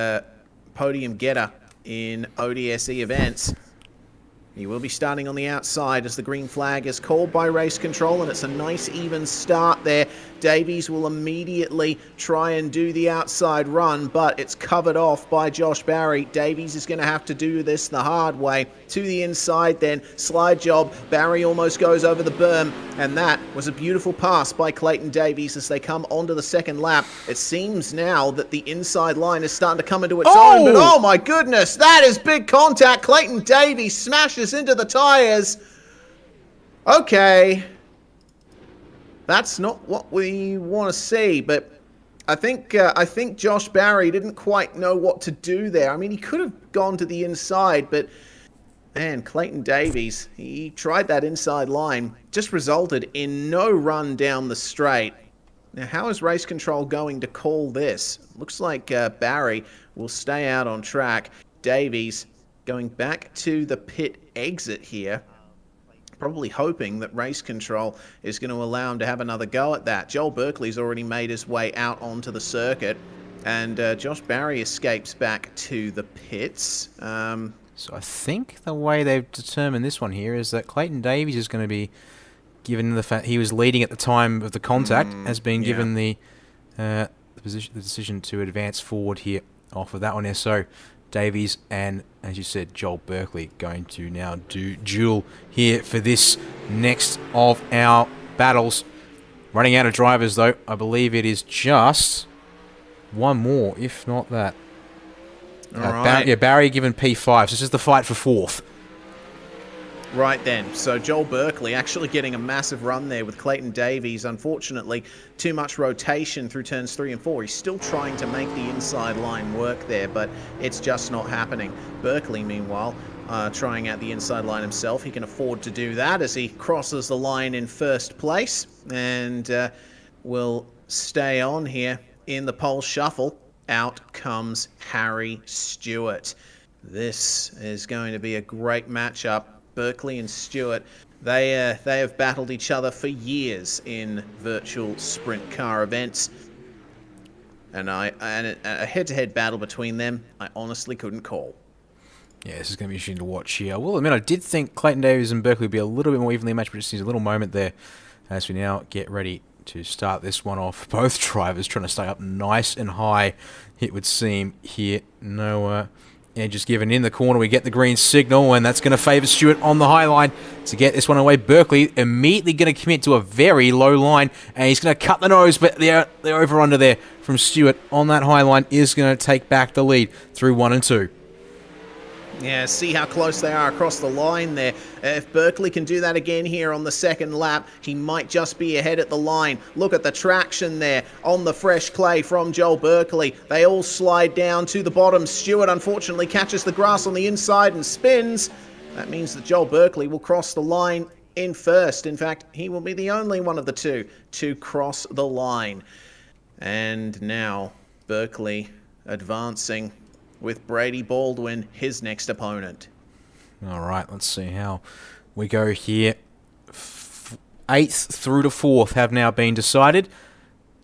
podium getter in ODSE events. He will be starting on the outside as the green flag is called by race control, and it's a nice even start there. Davies will immediately try and do the outside run, but it's covered off by Josh Barry. Davies is going to have to do this the hard way. To the inside then, slide job. Barry almost goes over the berm, and that was a beautiful pass by Clayton Davies as they come onto the second lap. It seems now that the inside line is starting to come into its own, but oh my goodness, that is big contact. Clayton Davies smashes into the tires. Okay. That's not what we want to see, but I think Josh Barry didn't quite know what to do there. I mean, he could have gone to the inside, but man, Clayton Davies, he tried that inside line, just resulted in no run down the straight. Now, how is race control going to call this? Looks like Barry will stay out on track. Davies going back to the pit exit here. Probably hoping that race control is going to allow him to have another go at that. Joel Berkeley's already made his way out onto the circuit, and Josh Barry escapes back to the pits. So I think the way they've determined this one here is that Clayton Davies is going to be given the fact he was leading at the time of the contact, has been given the decision to advance forward here off of that one there. So Davies and, as you said, Joel Berkeley going to now do duel here for this next of our battles. Running out of drivers, though. I believe it is just one more, if not that. All right. Barry given P5. So this is the fight for fourth. Right then, so Joel Berkeley actually getting a massive run there with Clayton Davies. Unfortunately, too much rotation through turns 3 and 4. He's still trying to make the inside line work there, but it's just not happening. Berkeley, meanwhile, trying out the inside line himself. He can afford to do that as he crosses the line in first place and will stay on here in the pole shuffle. Out comes Harry Stewart. This is going to be a great matchup. Berkeley and Stewart, they have battled each other for years in virtual sprint car events. And a head-to-head battle between them, I honestly couldn't call. Yeah, this is going to be interesting to watch here. Well, I mean, I did think Clayton Davies and Berkeley would be a little bit more evenly matched, but just needs a little moment there as we now get ready to start this one off. Both drivers trying to stay up nice and high, it would seem here. No edges given in the corner. We get the green signal, and that's going to favour Stewart on the high line to get this one away. Berkeley immediately going to commit to a very low line, and he's going to cut the nose, but the over-under there from Stewart on that high line is going to take back the lead through 1 and 2. Yeah, see how close they are across the line there. If Berkeley can do that again here on the second lap, he might just be ahead at the line. Look at the traction there on the fresh clay from Joel Berkeley. They all slide down to the bottom. Stewart unfortunately catches the grass on the inside and spins. That means that Joel Berkeley will cross the line in first. In fact, he will be the only one of the two to cross the line. And now Berkeley advancing with Brady Baldwin, his next opponent. All right, let's see how we go here. 8th through to 4th have now been decided.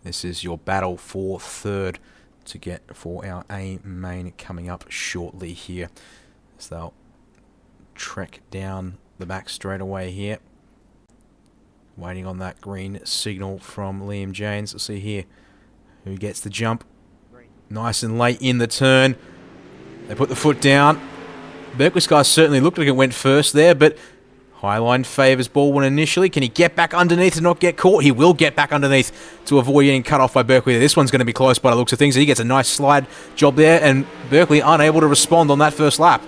This is your battle for 3rd to get for our A main coming up shortly here. So they'll trek down the back straight away here. Waiting on that green signal from Liam James. Let's see here who gets the jump. Nice and late in the turn. They put the foot down. Berkeley's guy certainly looked like it went first there, but Highline favours Baldwin initially. Can he get back underneath and not get caught? He will get back underneath to avoid getting cut off by Berkeley. This one's going to be close by the looks of things. He gets a nice slide job there, and Berkeley unable to respond on that first lap.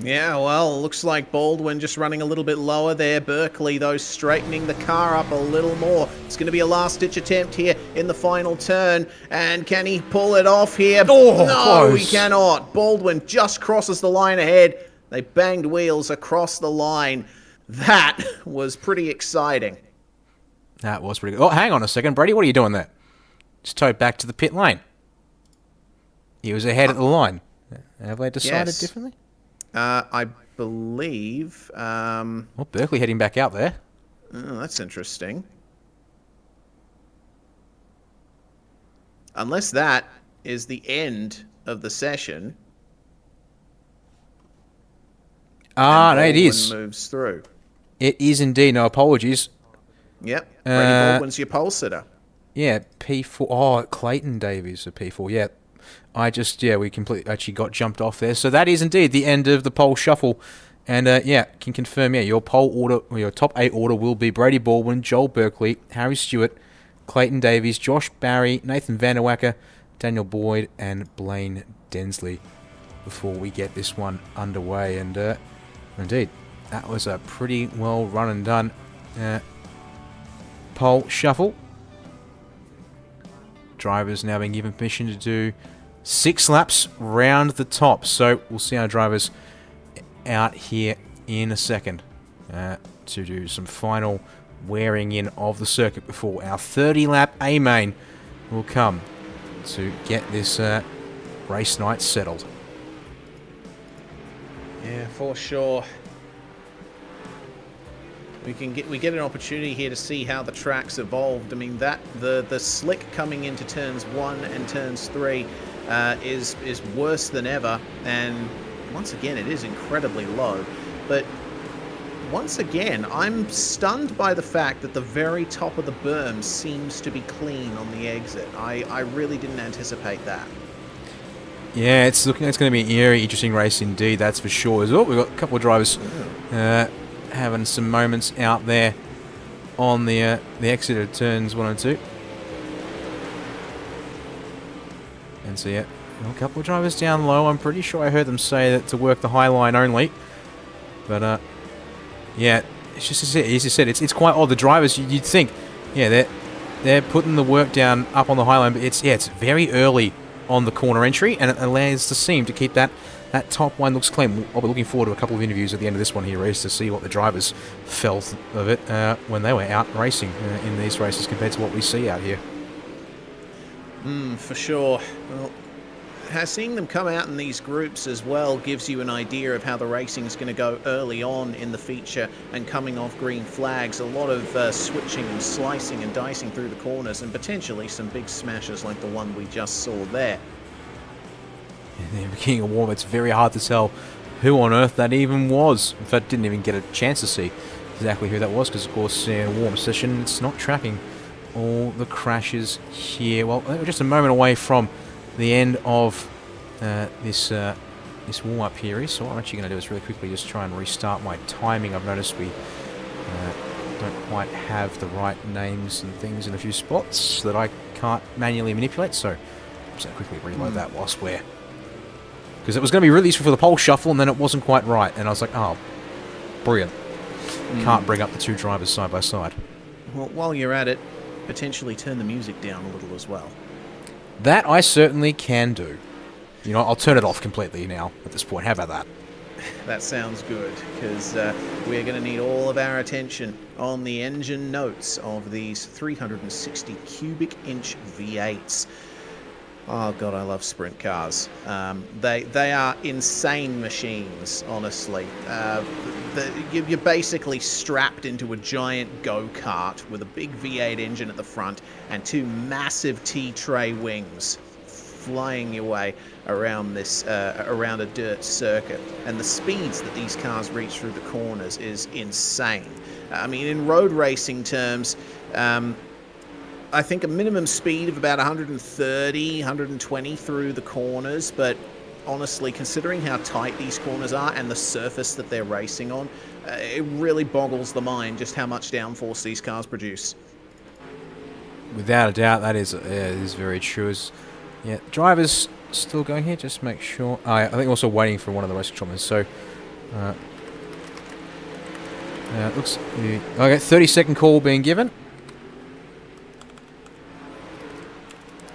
Yeah, well, looks like Baldwin just running a little bit lower there. Berkeley, though, straightening the car up a little more. It's going to be a last-ditch attempt here in the final turn. And can he pull it off here? Oh, no, close. He cannot. Baldwin just crosses the line ahead. They banged wheels across the line. That was pretty exciting. That was pretty good. Oh, hang on a second, Brady. What are you doing there? Just towed back to the pit lane. He was ahead at the line. Have they decided differently? I believe... well, Berkeley heading back out there. Oh, that's interesting. Unless that is the end of the session. Ah, no, it is. Moves through. It is indeed. No, apologies. Yep. Brady Baldwin's your pole sitter. Yeah, P4. Oh, Clayton Davies, a P4. Yeah. We completely actually got jumped off there. So that is indeed the end of the pole shuffle. And can confirm, your pole order, or your top 8 order will be Brady Baldwin, Joel Berkeley, Harry Stewart, Clayton Davies, Josh Barry, Nathan Vanderwacker, Daniel Boyd, and Blaine Densley before we get this one underway. And indeed, that was a pretty well run and done pole shuffle. Drivers now being given permission to do 6 laps round the top. So we'll see our drivers out here in a second to do some final wearing in of the circuit before our 30-lap A-main will come to get this race night settled. Yeah, for sure. We get an opportunity here to see how the track's evolved. I mean, that the slick coming into turns 1 and turns 3 is worse than ever, and once again it is incredibly low. But once again, I'm stunned by the fact that the very top of the berm seems to be clean on the exit. I really didn't anticipate that. Yeah, it's looking like it's going to be an very interesting race indeed, that's for sure. As well, we've got a couple of drivers having some moments out there on the exit of turns 1 and 2. And so, a couple of drivers down low. I'm pretty sure I heard them say that to work the high line only. But Yeah, it's just as you said, it's quite odd. The drivers, you'd think, yeah, they're putting the work down up on the high line, but it's very early on the corner entry, and it allows the seam to keep that top line looks clean. I'll be looking forward to a couple of interviews at the end of this one here, Reece, to see what the drivers felt of it when they were out racing in these races compared to what we see out here. For sure. Well, seeing them come out in these groups as well gives you an idea of how the racing is going to go early on in the feature and coming off green flags. A lot of switching and slicing and dicing through the corners, and potentially some big smashes like the one we just saw there. In the beginning of warm, it's very hard to tell who on earth that even was. In fact, didn't even get a chance to see exactly who that was because, of course, in a warm session, it's not tracking all the crashes here. Well, we're just a moment away from the end of this warm-up here. So what I'm actually going to do is really quickly just try and restart my timing. I've noticed we don't quite have the right names and things in a few spots that I can't manually manipulate. So I'm just going to quickly reload that whilst we're... Because it was going to be really useful for the pole shuffle, and then it wasn't quite right. And I was like, oh, brilliant. Can't bring up the two drivers side by side. Well, while you're at it, potentially turn the music down a little as well. That I certainly can do. You know, I'll turn it off completely now at this point. How about that? That sounds good, because we're going to need all of our attention on the engine notes of these 360 cubic inch V8s. Oh god, I love sprint cars. They are insane machines, honestly. You're basically strapped into a giant go-kart with a big V8 engine at the front and two massive T-tray wings flying your way around this around a dirt circuit. And the speeds that these cars reach through the corners is insane. I mean, in road racing terms, I think a minimum speed of about 130, 120 through the corners, but honestly, considering how tight these corners are and the surface that they're racing on, it really boggles the mind just how much downforce these cars produce. Without a doubt, that is very true. Yeah, drivers still going here, just make sure. I think also waiting for one of the race controllers. So, looks okay. 30-second call being given.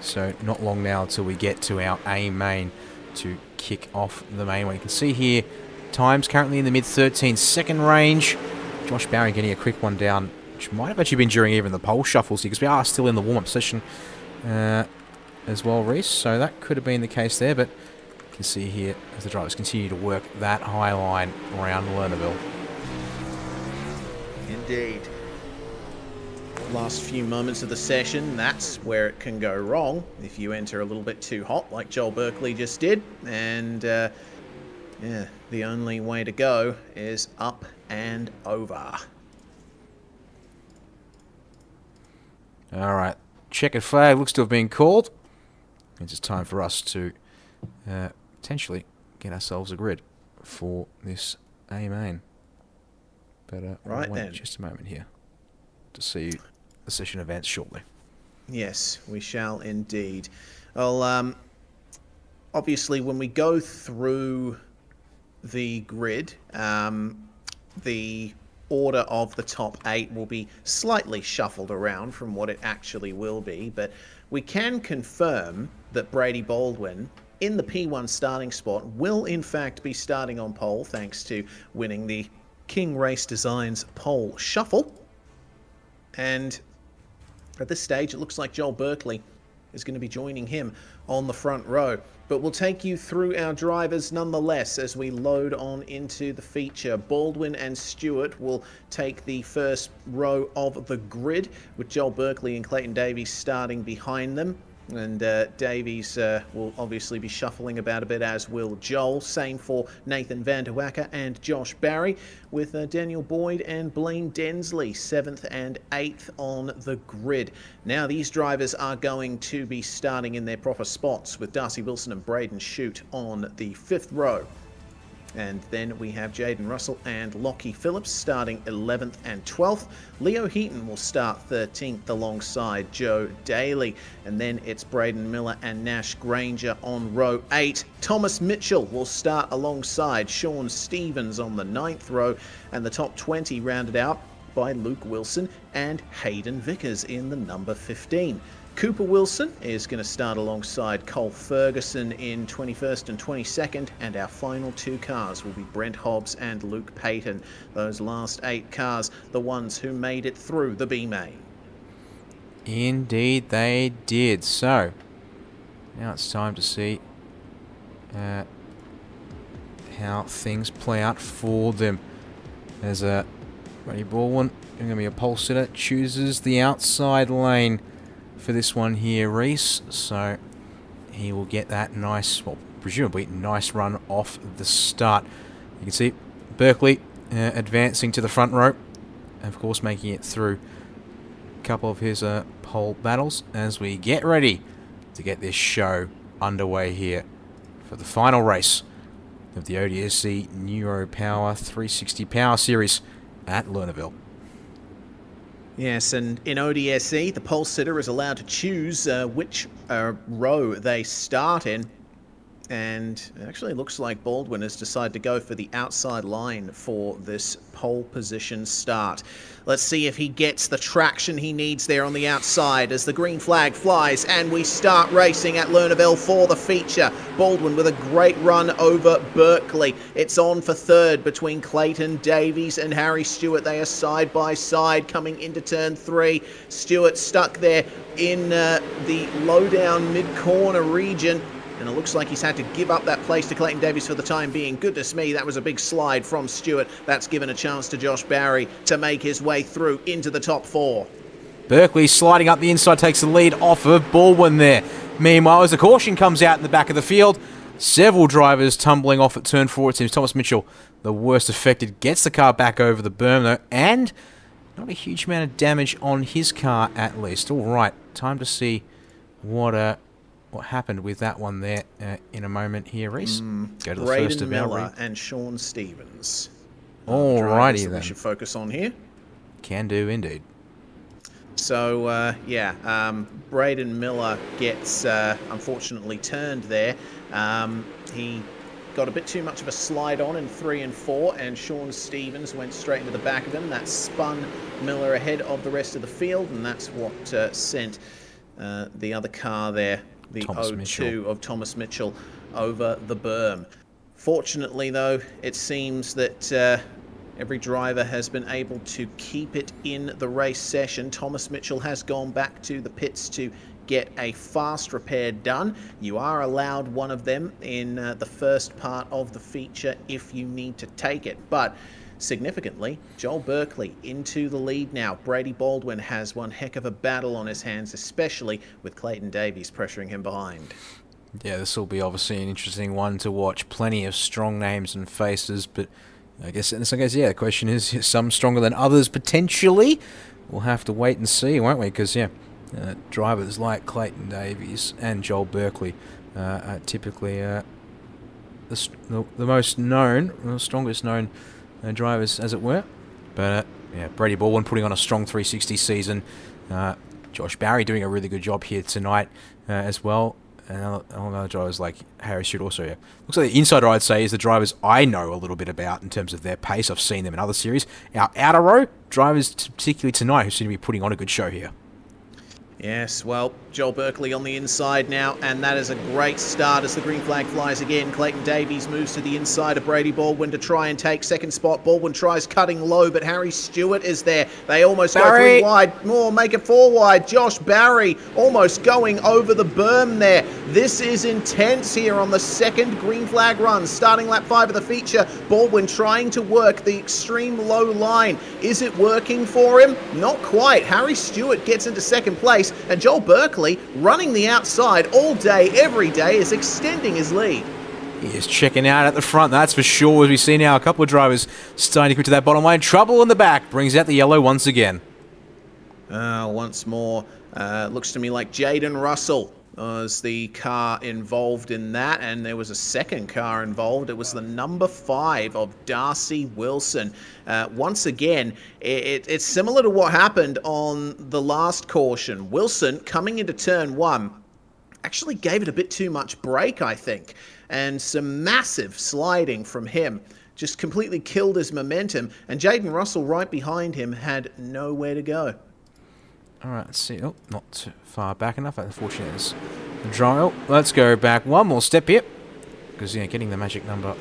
So not long now until we get to our A main to kick off the main one. You can see here, times currently in the mid-13-second range. Josh Barry getting a quick one down, which might have actually been during even the pole shuffles here, because we are still in the warm-up session as well, Reece. So that could have been the case there, but you can see here as the drivers continue to work that high line around Lernerville. Indeed. Last few moments of the session, that's where it can go wrong if you enter a little bit too hot like Joel Berkeley just did, and yeah, the only way to go is up and over. Alright, checkered flag looks to have been called. It's just time for us to potentially get ourselves a grid for this A main. But right we'll wait then, just a moment here to see the session events shortly. Yes, we shall indeed. Well, obviously, when we go through the grid, the order of the top 8 will be slightly shuffled around from what it actually will be, but we can confirm that Brady Baldwin in the P1 starting spot will in fact be starting on pole thanks to winning the King Race Designs pole shuffle. And at this stage, it looks like Joel Berkeley is going to be joining him on the front row. But we'll take you through our drivers nonetheless as we load on into the feature. Baldwin and Stewart will take the first row of the grid, with Joel Berkeley and Clayton Davies starting behind them. And Davies will obviously be shuffling about a bit, as will Joel. Same for Nathan Van Der Wacker and Josh Barry, with Daniel Boyd and Blaine Densley 7th and 8th on the grid. Now these drivers are going to be starting in their proper spots, with Darcy Wilson and Braden Shute on the 5th row. And then we have Jaden Russell and Lockie Phillips starting 11th and 12th. Leo Heaton will start 13th alongside Joe Daly. And then it's Braden Miller and Nash Granger on row 8. Thomas Mitchell will start alongside Sean Stevens on the 9th row. And the top 20 rounded out by Luke Wilson and Hayden Vickers in the number 15. Cooper Wilson is going to start alongside Cole Ferguson in 21st and 22nd, and our final 2 cars will be Brent Hobbs and Luke Payton. Those last 8 cars, the ones who made it through the B-Main. Indeed they did. So, now it's time to see how things play out for them. There's a Brady Baldwin, going to be a pole sitter, chooses the outside lane for this one here, Reese. So he will get that nice, well, presumably nice run off the start. You can see Berkeley advancing to the front row, of course making it through a couple of his pole battles as we get ready to get this show underway here for the final race of the ODSE Neuropower 360 Power Series at Lernerville. Yes, and in ODSE, the pole sitter is allowed to choose which row they start in. And it actually looks like Baldwin has decided to go for the outside line for this pole position start. Let's see if he gets the traction he needs there on the outside as the green flag flies and we start racing at Lernerville for the feature. Baldwin with a great run over Berkeley. It's on for third between Clayton Davies and Harry Stewart. They are side by side coming into turn 3. Stewart stuck there in the low down mid-corner region. And it looks like he's had to give up that place to Clayton Davies for the time being. Goodness me, that was a big slide from Stewart. That's given a chance to Josh Barry to make his way through into the top 4. Berkeley sliding up the inside takes the lead off of Baldwin there. Meanwhile, as the caution comes out in the back of the field, several drivers tumbling off at turn 4. It seems Thomas Mitchell, the worst affected, gets the car back over the berm though, and not a huge amount of damage on his car at least. All right, time to see what happened with that one there in a moment here, Reese. Go to the Braden first of Miller and Sean Stevens. Alrighty then. then. We should focus on here. Can do indeed. So, Braden Miller gets unfortunately turned there. He got a bit too much of a slide on in 3 and 4, and Sean Stevens went straight into the back of him. That spun Miller ahead of the rest of the field, and that's what sent the other car there, the Thomas O2 Mitchell. of Thomas Mitchell, over the berm. Fortunately, though, it seems that every driver has been able to keep it in the race session. Thomas Mitchell has gone back to the pits to get a fast repair done. You are allowed one of them in the first part of the feature if you need to take it. But significantly, Joel Berkeley into the lead now. Brady Baldwin has one heck of a battle on his hands, especially with Clayton Davies pressuring him behind. Yeah, this will be obviously an interesting one to watch. Plenty of strong names and faces, but I guess the question is, some stronger than others potentially. We'll have to wait and see, won't we? Because drivers like Clayton Davies and Joel Berkeley are typically the most known, the strongest known drivers, as it were. But Brady Baldwin putting on a strong 360 season. Josh Barry doing a really good job here tonight as well. And other drivers like Harry Stewart also. Yeah. Looks like the insider, I'd say, is the drivers I know a little bit about in terms of their pace. I've seen them in other series. Our outer row drivers, particularly tonight, who seem to be putting on a good show here. Yes, well, Joel Berkeley on the inside now, and that is a great start as the green flag flies again. Clayton Davies moves to the inside of Brady Baldwin to try and take second spot. Baldwin tries cutting low, but Harry Stewart is there. They almost go 3 wide. More, make it 4 wide. Josh Barry almost going over the berm there. This is intense here on the second green flag run. Starting lap 5 of the feature, Baldwin trying to work the extreme low line. Is it working for him? Not quite. Harry Stewart gets into second place, and Joel Berkeley, running the outside all day, every day, is extending his lead. He is checking out at the front, that's for sure. As we see now, a couple of drivers starting to get to that bottom line. Trouble in the back brings out the yellow once again. Once more, looks to me like Jaden Russell was the car involved in that, and there was a second car involved. It was the number 5 of Darcy Wilson. Once again, it's similar to what happened on the last caution. Wilson, coming into turn 1, actually gave it a bit too much brake, I think, and some massive sliding from him. Just completely killed his momentum, and Jaden Russell right behind him had nowhere to go. Alright, let's see. Oh, not too far back enough. Unfortunately, it's the dry. Oh, let's go back one more step here. Because, yeah, getting the magic number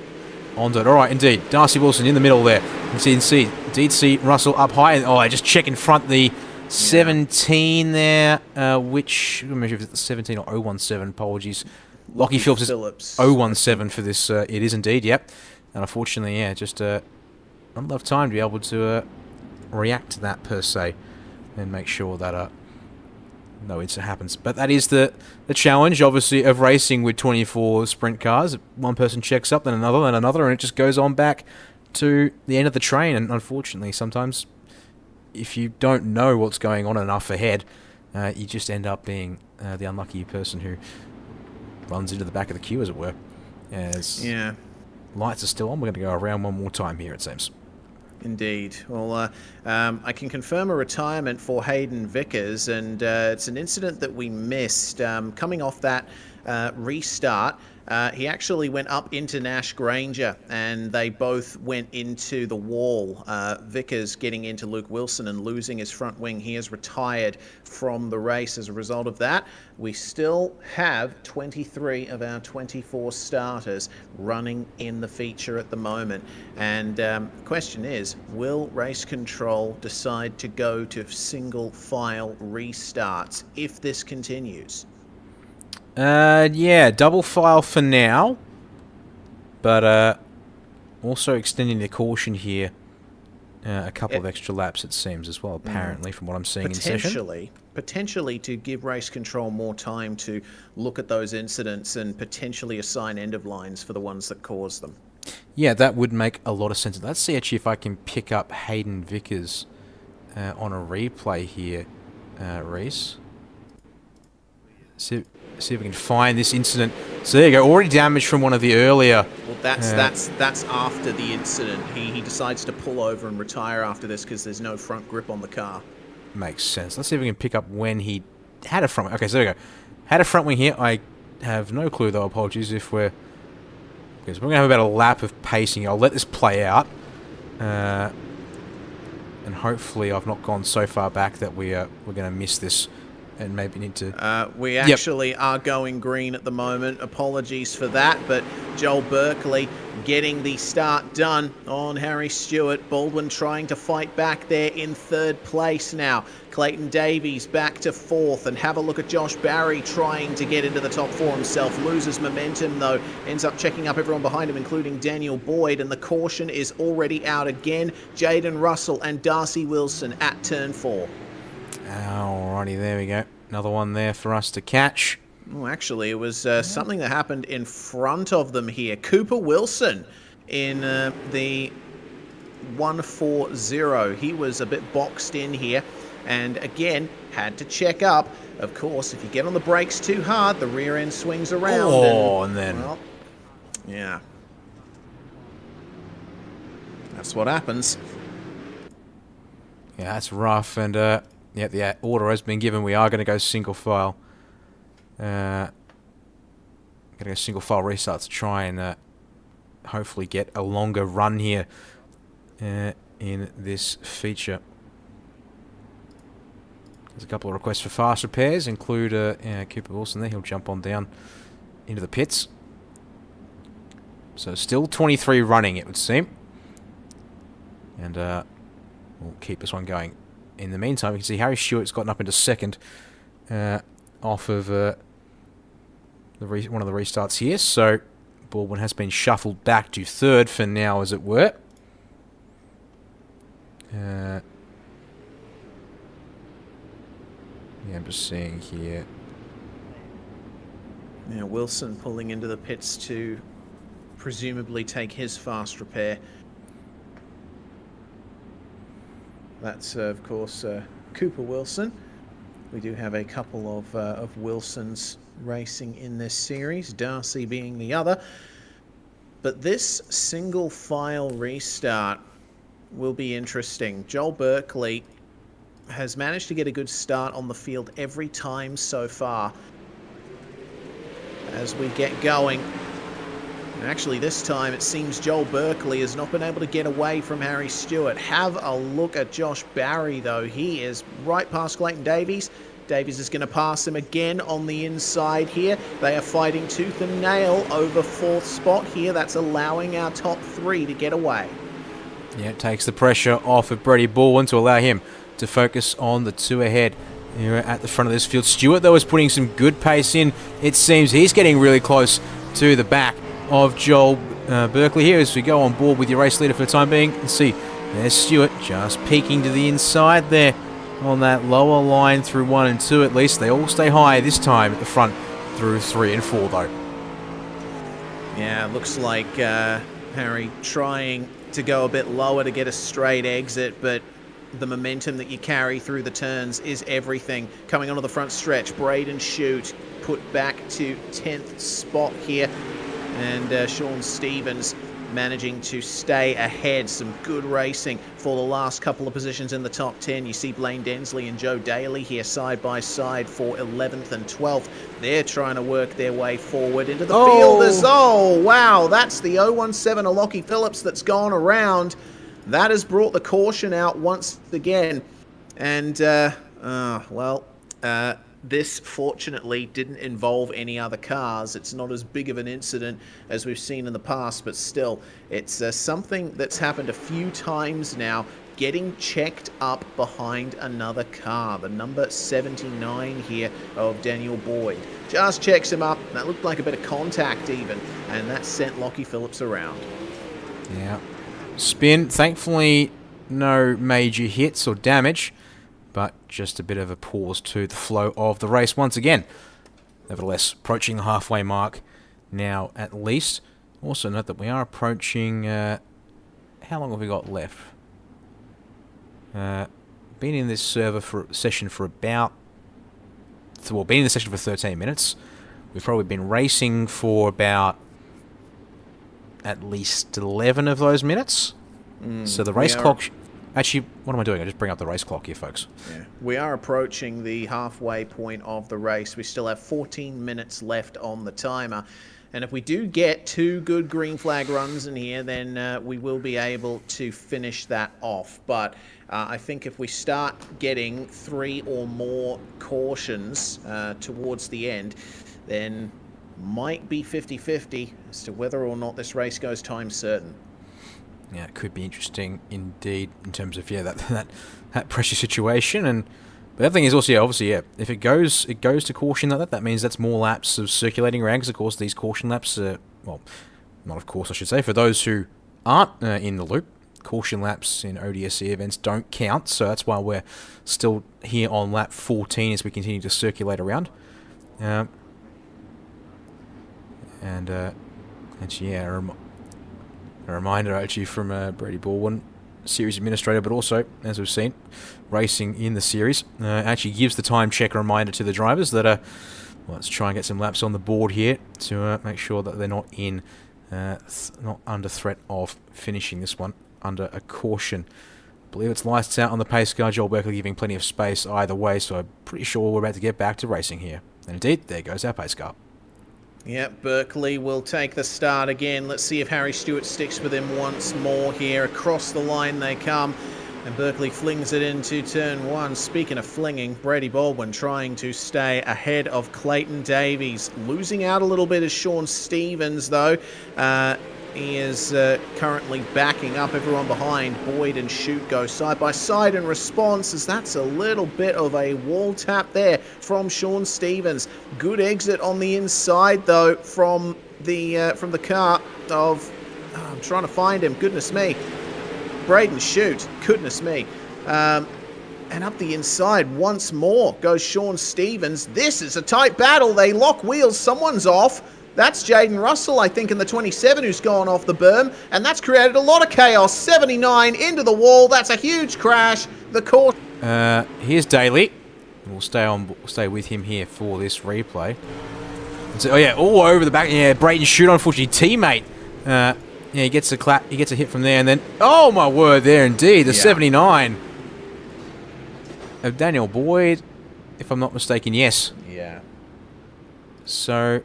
onto it. Alright, indeed. Darcy Wilson in the middle there. You can see, indeed, see Russell up high. And, I just check in front the 17 there, which, I'm not sure if it's the 17 or 017, apologies. Lockie Phillips is 017 for this. It is indeed, yep. And unfortunately, yeah, just not enough time to be able to react to that per se. And make sure that no incident happens. But that is the challenge, obviously, of racing with 24 sprint cars. One person checks up, then another, and it just goes on back to the end of the train. And unfortunately, sometimes, if you don't know what's going on enough ahead, you just end up being the unlucky person who runs into the back of the queue, as it were. As lights are still on, we're going to go around one more time here, it seems. Indeed. Well, I can confirm a retirement for Hayden Vickers, and it's an incident that we missed. Coming off that restart, he actually went up into Nash Granger, and they both went into the wall. Vickers getting into Luke Wilson and losing his front wing. He has retired from the race as a result of that. We still have 23 of our 24 starters running in the feature at the moment. And the question is, will Race Control decide to go to single file restarts if this continues? Yeah, double file for now, but also extending the caution here a couple of extra laps, it seems, as well, apparently, from what I'm seeing in session. Potentially to give Race Control more time to look at those incidents and potentially assign end of lines for the ones that cause them. Yeah, that would make a lot of sense. Let's see actually if I can pick up Hayden Vickers on a replay here, Reese. See if we can find this incident. So there you go, already damaged from one of the earlier. Well, that's after the incident. He decides to pull over and retire after this because there's no front grip on the car. Makes sense. Let's see if we can pick up when he had a front wing. Okay, so there we go. Had a front wing here. I have no clue though. Apologies if we're. Because we're gonna have about a lap of pacing. I'll let this play out, and hopefully I've not gone so far back that we're gonna miss this. And maybe need to... we actually are going green at the moment. Apologies for that, but Joel Berkeley getting the start done on Harry Stewart. Baldwin trying to fight back there in 3rd place now. Clayton Davies back to 4th, and have a look at Josh Barry trying to get into the top 4 himself. Loses momentum though, ends up checking up everyone behind him, including Daniel Boyd, and the caution is already out again. Jaden Russell and Darcy Wilson at turn 4. Alrighty, there we go. Another one there for us to catch. Oh, actually, it was something that happened in front of them here. Cooper Wilson in the 140. He was a bit boxed in here, and again, had to check up. Of course, if you get on the brakes too hard, the rear end swings around. Oh, and then... Well, yeah. That's what happens. Yeah, that's rough, and... yeah, the order has been given. We are going to go single file. Going to go single file restart to try and hopefully get a longer run here in this feature. There's a couple of requests for fast repairs, include Cooper Wilson there. He'll jump on down into the pits. So still 23 running, it would seem. And we'll keep this one going. In the meantime, we can see Harry Stewart's gotten up into 2nd off of one of the restarts here. So Baldwin has been shuffled back to 3rd for now, as it were. Yeah, I'm just seeing here. Yeah, Wilson pulling into the pits to presumably take his fast repair. That's, of course, Cooper Wilson. We do have a couple of Wilsons racing in this series, Darcy being the other. But this single file restart will be interesting. Joel Berkeley has managed to get a good start on the field every time so far. As we get going, and actually this time it seems Joel Berkeley has not been able to get away from Harry Stewart. Have a look at Josh Barry though. He is right past Clayton Davies. Davies is going to pass him again on the inside here. They are fighting tooth and nail over 4th spot here. That's allowing our top 3 to get away. Yeah, it takes the pressure off of Brady Baldwin to allow him to focus on the 2 ahead here at the front of this field. Stewart, though, is putting some good pace in. It seems he's getting really close to the back of Joel Berkeley here as we go on board with your race leader for the time being. And see, there's Stewart just peeking to the inside there on that lower line through 1 and 2 at least. They all stay high this time at the front through 3 and 4 though. Yeah, it looks like Harry trying to go a bit lower to get a straight exit, but the momentum that you carry through the turns is everything. Coming onto the front stretch, Braden Shute put back to 10th spot here, and Sean Stevens managing to stay ahead. Some good racing for the last couple of positions in the top 10. You see Blaine Densley and Joe Daly here side by side for 11th and 12th. They're trying to work their way forward into the field. Oh, wow, that's the 017 of Lockie Phillips that's gone around. That has brought the caution out once again. And, this fortunately didn't involve any other cars. It's not as big of an incident as we've seen in the past, but still, it's something that's happened a few times now, getting checked up behind another car. The number 79 here of Daniel Boyd just checks him up. That looked like a bit of contact even, and that sent Lockie Phillips around. Yeah. Spin, thankfully no major hits or damage, but just a bit of a pause to the flow of the race once again. Nevertheless, approaching the halfway mark now at least. Also note that we are approaching... how long have we got left? Been in this session for about... Well, been in the session for 13 minutes. We've probably been racing for about at least 11 of those minutes. So the race clock... Actually, what am I doing? I just bring up the race clock here, folks. Yeah, we are approaching the halfway point of the race. We still have 14 minutes left on the timer. And if we do get 2 good green flag runs in here, then we will be able to finish that off. But I think if we start getting 3 or more cautions towards the end, then might be 50-50 as to whether or not this race goes time certain. Yeah, it could be interesting indeed in terms of that pressure situation. And the other thing is also, obviously, if it goes to caution like that, that means that's more laps of circulating around. Because of course these caution laps, well, not of course I should say, for those who aren't in the loop, caution laps in ODSE events don't count. So that's why we're still here on lap 14 as we continue to circulate around. A reminder actually from Brady Baldwin, series administrator, but also, as we've seen, racing in the series, actually gives the time check reminder to the drivers that let's try and get some laps on the board here to make sure that they're not not under threat of finishing this one under a caution. I believe it's lights out on the pace car. Joel Berkeley giving plenty of space either way, so I'm pretty sure we're about to get back to racing here. And indeed, there goes our pace car. Yep, Berkeley will take the start again. Let's see if Harry Stewart sticks with him once more here. Across the line they come, and Berkeley flings it into turn 1. Speaking of flinging, Brady Baldwin trying to stay ahead of Clayton Davies. Losing out a little bit is Sean Stevens, though. He is currently backing up everyone behind. Boyd and Shute go side by side in response, as that's a little bit of a wall tap there from Sean Stevens. Good exit on the inside though from the car of I'm trying to find him. Goodness me, Braden Shute. Goodness me. And up the inside once more goes Sean Stevens. This is a tight battle. They lock wheels. Someone's off. That's Jaden Russell, I think, in the 27 who's gone off the berm, and that's created a lot of chaos. 79 into the wall. That's a huge crash. The course. Here's Daly. We'll stay with him here for this replay. So, oh yeah, all over the back. Yeah, Brayton Shoot, unfortunately, teammate. Yeah, he gets a clap. He gets a hit from there, and then, oh my word, there indeed, the 79 of Daniel Boyd, if I'm not mistaken. Yes. Yeah. So,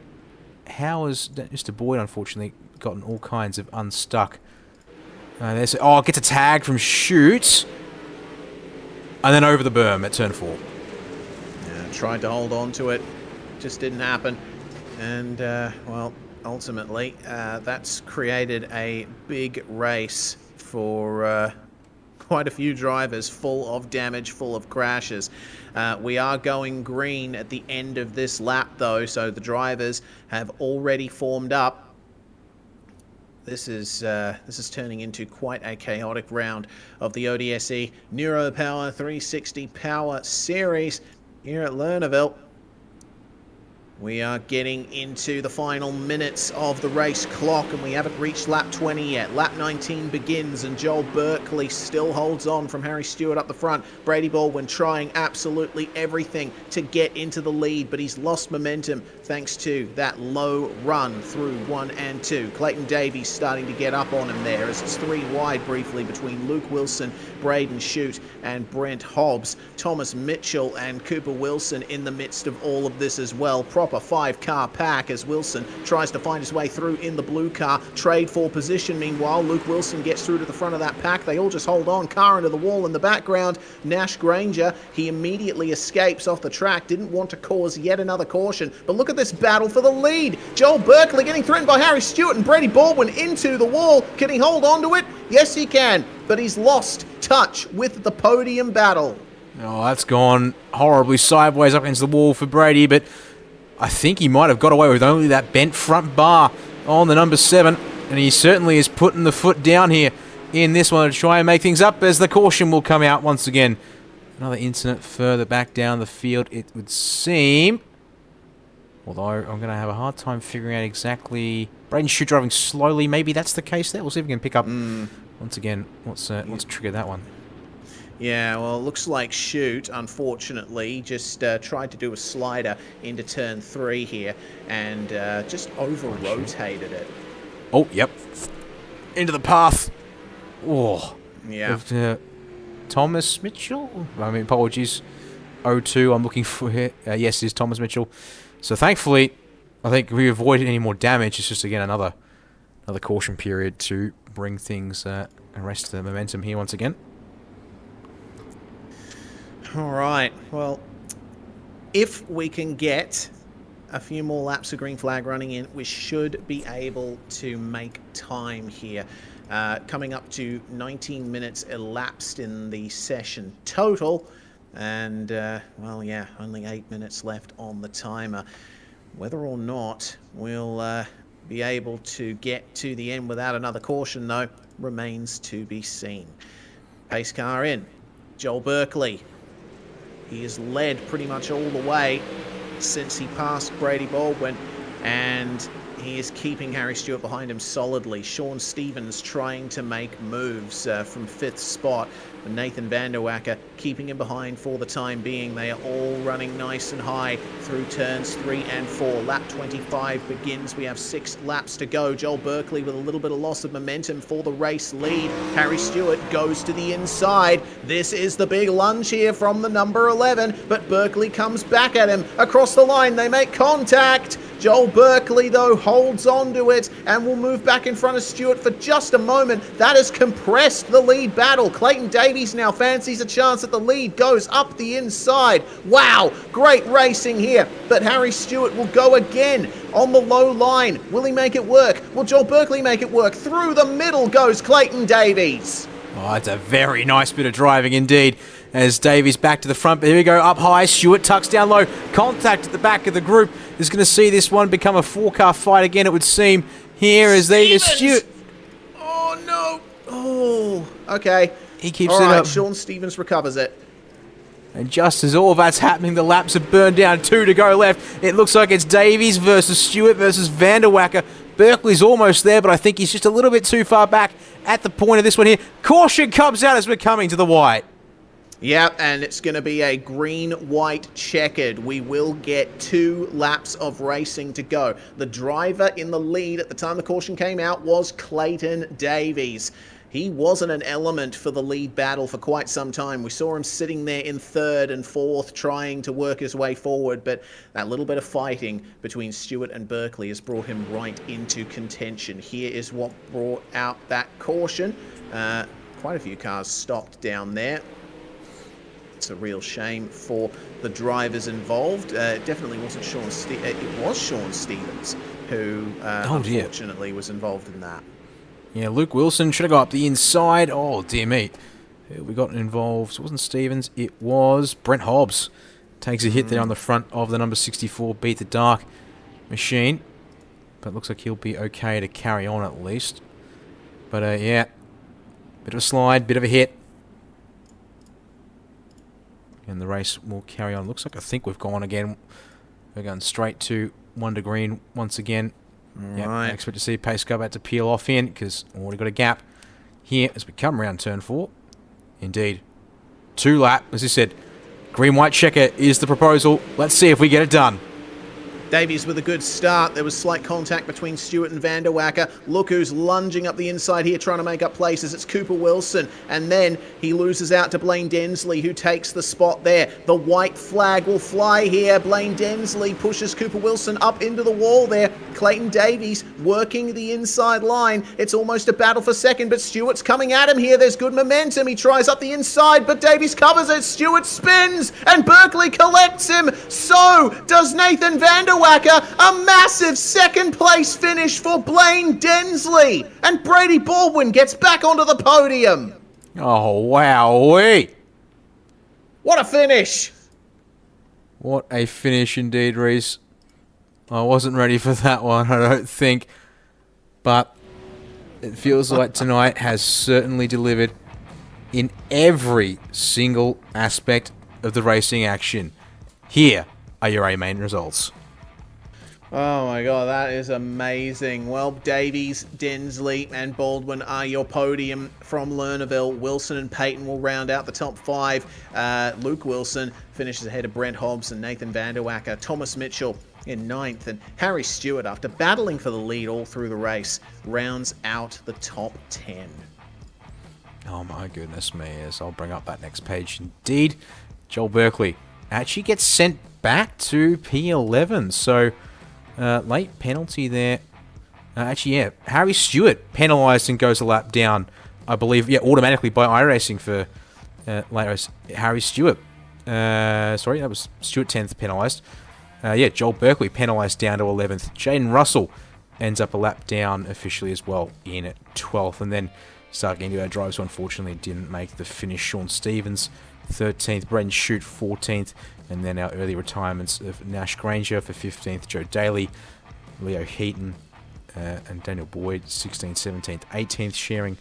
how has Mr. Boyd unfortunately gotten all kinds of unstuck? Gets a tag from Shoot, and then over the berm at turn 4. Yeah, tried to hold on to it, just didn't happen, and well, ultimately, that's created a big race for quite a few drivers, full of damage, full of crashes. We are going green at the end of this lap, though, so the drivers have already formed up. This is turning into quite a chaotic round of the ODSE Neuropower 360 Power Series here at Lernerville. We are getting into the final minutes of the race clock, and we haven't reached lap 20 yet. Lap 19 begins, and Joel Berkeley still holds on from Harry Stewart up the front. Brady Baldwin trying absolutely everything to get into the lead, but he's lost momentum thanks to that low run through 1 and 2. Clayton Davies starting to get up on him there as it's 3 wide briefly between Luke Wilson, Braden Shute, and Brent Hobbs. Thomas Mitchell and Cooper Wilson in the midst of all of this as well. Proper 5-car pack as Wilson tries to find his way through in the blue car. Trade for position. Meanwhile, Luke Wilson gets through to the front of that pack. They all just hold on. Car into the wall in the background. Nash Granger, he immediately escapes off the track. Didn't want to cause yet another caution. But look at this battle for the lead. Joel Berkeley getting threatened by Harry Stewart and Brady Baldwin into the wall. Can he hold on to it? Yes, he can. But he's lost touch with the podium battle. Oh, that's gone horribly sideways up against the wall for Brady, but I think he might have got away with only that bent front bar on the number 7, and he certainly is putting the foot down here in this one to try and make things up as the caution will come out once again. Another incident further back down the field, it would seem. Although I'm going to have a hard time figuring out exactly. Braden Shute driving slowly, maybe that's the case there. We'll see if we can pick up once again what's triggered that one. Yeah, well, it looks like Shute, unfortunately, just tried to do a slider into turn 3 here and just over-rotated it. Oh, yep. Into the path. Oh. Yeah. Of, Thomas Mitchell? I mean, apologies. 0-2, I'm looking for here. Yes, it is Thomas Mitchell. So thankfully, I think we avoided any more damage. It's just, again, another caution period to bring things, arrest the momentum here once again. All right, well, if we can get a few more laps of green flag running in, we should be able to make time here. Coming up to 19 minutes elapsed in the session total, and, well, yeah, only 8 minutes left on the timer. Whether or not we'll be able to get to the end without another caution, though, remains to be seen. Pace car in. Joel Berkeley. He has led pretty much all the way since he passed Brady Baldwin, and he is keeping Harry Stewart behind him solidly. Sean Stevens trying to make moves from 5th spot. Nathan Vanderwacker keeping him behind for the time being. They are all running nice and high through turns 3 and 4. Lap 25 begins. We have 6 laps to go. Joel Berkeley with a little bit of loss of momentum for the race lead. Harry Stewart goes to the inside. This is the big lunge here from the number 11, but Berkeley comes back at him. Across the line, they make contact. Joel Berkeley, though, holds on to it and will move back in front of Stewart for just a moment. That has compressed the lead battle. Clayton Davies now fancies a chance that the lead goes up the inside. Wow, great racing here. But Harry Stewart will go again on the low line. Will he make it work? Will Joel Berkeley make it work? Through the middle goes Clayton Davies. Oh, it's a very nice bit of driving indeed. As Davies back to the front, but here we go, up high, Stewart tucks down low, contact at the back of the group, is going to see this one become a 4-car fight again, it would seem, here as they get Stewart. Oh no, oh, okay. He keeps all it right, up. Sean Stevens recovers it. And just as all that's happening, the laps have burned down, 2 to go left. It looks like it's Davies versus Stewart versus Vanderwacker. Berkeley's almost there, but I think he's just a little bit too far back at the point of this one here. Caution comes out as we're coming to the white. Yep, and it's going to be a green-white checkered. We will get 2 laps of racing to go. The driver in the lead at the time the caution came out was Clayton Davies. He wasn't an element for the lead battle for quite some time. We saw him sitting there in 3rd and 4th trying to work his way forward, but that little bit of fighting between Stewart and Berkeley has brought him right into contention. Here is what brought out that caution. Quite a few cars stopped down there. It's a real shame for the drivers involved. It definitely wasn't Sean it was Sean Stevens who unfortunately was involved in that. Yeah, Luke Wilson should have got up the inside. Oh, dear me. We got involved. It wasn't Stevens. It was Brent Hobbs. Takes a hit there on the front of the number 64 Beat the Dark machine. But looks like he'll be okay to carry on at least. But, yeah. Bit of a slide, bit of a hit. And the race will carry on. Looks like I think we've gone again. We're going straight to 1 to green once again. Yep, I expect to see pace car about to peel off in because already got a gap here as we come around turn 4. Indeed. 2 lap, as I said. Green-white checker is the proposal. Let's see if we get it done. Davies with a good start. There was slight contact between Stewart and Van der Wacker. Look who's lunging up the inside here trying to make up places. It's Cooper Wilson. And then he loses out to Blaine Densley, who takes the spot there. The white flag will fly here. Blaine Densley pushes Cooper Wilson up into the wall there. Clayton Davies working the inside line. It's almost a battle for second, but Stewart's coming at him here. There's good momentum. He tries up the inside, but Davies covers it. Stewart spins, and Berkeley collects him. So does Nathan Van der Wacker. A massive second place finish for Blaine Densley. And Brady Baldwin gets back onto the podium. Oh, wowee. What a finish. What a finish indeed, Reese. I wasn't ready for that one, I don't think. But it feels like tonight has certainly delivered in every single aspect of the racing action. Here are your A-main results. Oh my god, that is amazing. Well, Davies, Densley and Baldwin are your podium from Lernerville. Wilson and Payton will round out the top 5. Luke Wilson finishes ahead of Brent Hobbs and Nathan Van der Wacker. Thomas Mitchell in 9th, and Harry Stewart, after battling for the lead all through the race, rounds out the top 10. Oh my goodness me, yes, I'll bring up that next page. Indeed, Joel Berkeley actually gets sent back to P11, so late penalty there. Actually, yeah, Harry Stewart penalised and goes a lap down, I believe, yeah, automatically by iRacing for late Harry Stewart. Sorry, that was Stewart 10th penalised. Yeah, Joel Berkeley penalised down to 11th. Jaden Russell ends up a lap down officially as well in at 12th. And then start getting to our drivers who unfortunately didn't make the finish. Sean Stevens, 13th. Brendan Shute, 14th. And then our early retirements of Nash Granger for 15th. Joe Daly, Leo Heaton, and Daniel Boyd, 16th, 17th, 18th, sharing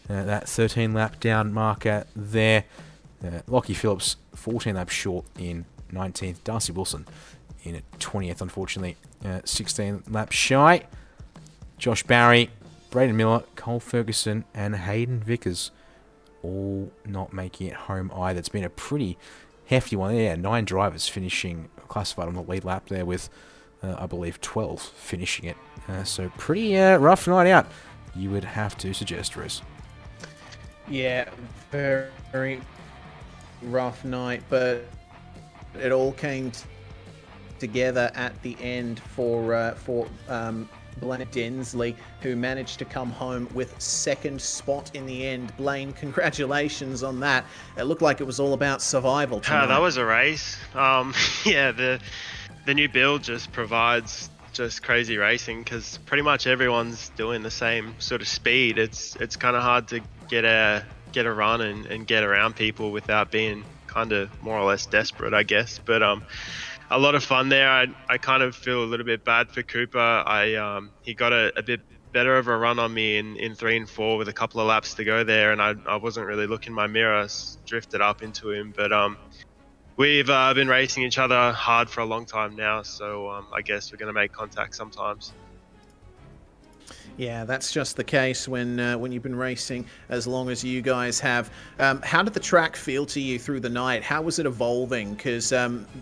that 13-lap down marker there. Lockie Phillips, 14 laps short in 19th. Darcy Wilson in at 20th, unfortunately, 16 laps shy. Josh Barry, Braden Miller, Cole Ferguson, and Hayden Vickers all not making it home either. It's been a pretty hefty one. Yeah, 9 drivers finishing classified on the lead lap there with, I believe, 12 finishing it. So pretty rough night out, you would have to suggest, Rhys. Yeah, very rough night, but it all came together at the end for Blaine Densley, who managed to come home with 2nd spot in the end. Blaine, congratulations on that. It looked like it was all about survival tonight. That was a race. Yeah, the new build just provides just crazy racing because pretty much everyone's doing the same sort of speed. It's kind of hard to get a run and get around people without being kind of more or less desperate, I guess. But a lot of fun there. I kind of feel a little bit bad for Cooper. He got a bit better of a run on me in 3 and 4 with a couple of laps to go there, and I wasn't really looking my mirror. I drifted up into him, but we've been racing each other hard for a long time now, so I guess we're going to make contact sometimes. Yeah, that's just the case when you've been racing as long as you guys have. How did the track feel to you through the night? How was it evolving? Because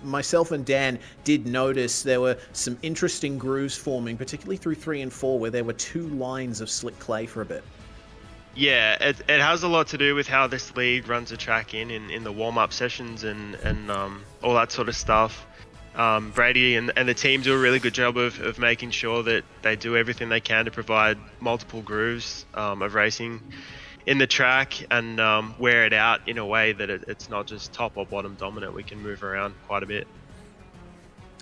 myself and Dan did notice there were some interesting grooves forming, particularly through 3 and 4, where there were 2 lines of slick clay for a bit. Yeah, it has a lot to do with how this league runs the track in the warm-up sessions and all that sort of stuff. Brady and the team do a really good job of making sure that they do everything they can to provide multiple grooves of racing in the track and wear it out in a way that it's not just top or bottom dominant. We can move around quite a bit.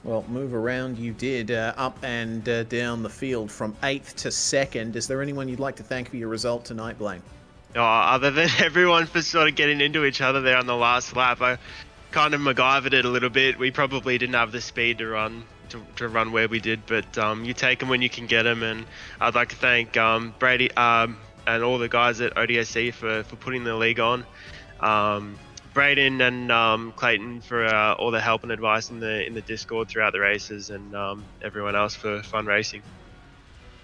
Well, move around you did, up and down the field from 8th to 2nd. Is there anyone you'd like to thank for your result tonight, Blaine? Other than everyone for sort of getting into each other there on the last lap, I kind of MacGyvered it a little bit. We probably didn't have the speed to run where we did, but you take them when you can get them. And I'd like to thank Brady and all the guys at ODSE for putting the league on. Braden and Clayton for all the help and advice in the Discord throughout the races, and everyone else for fun racing.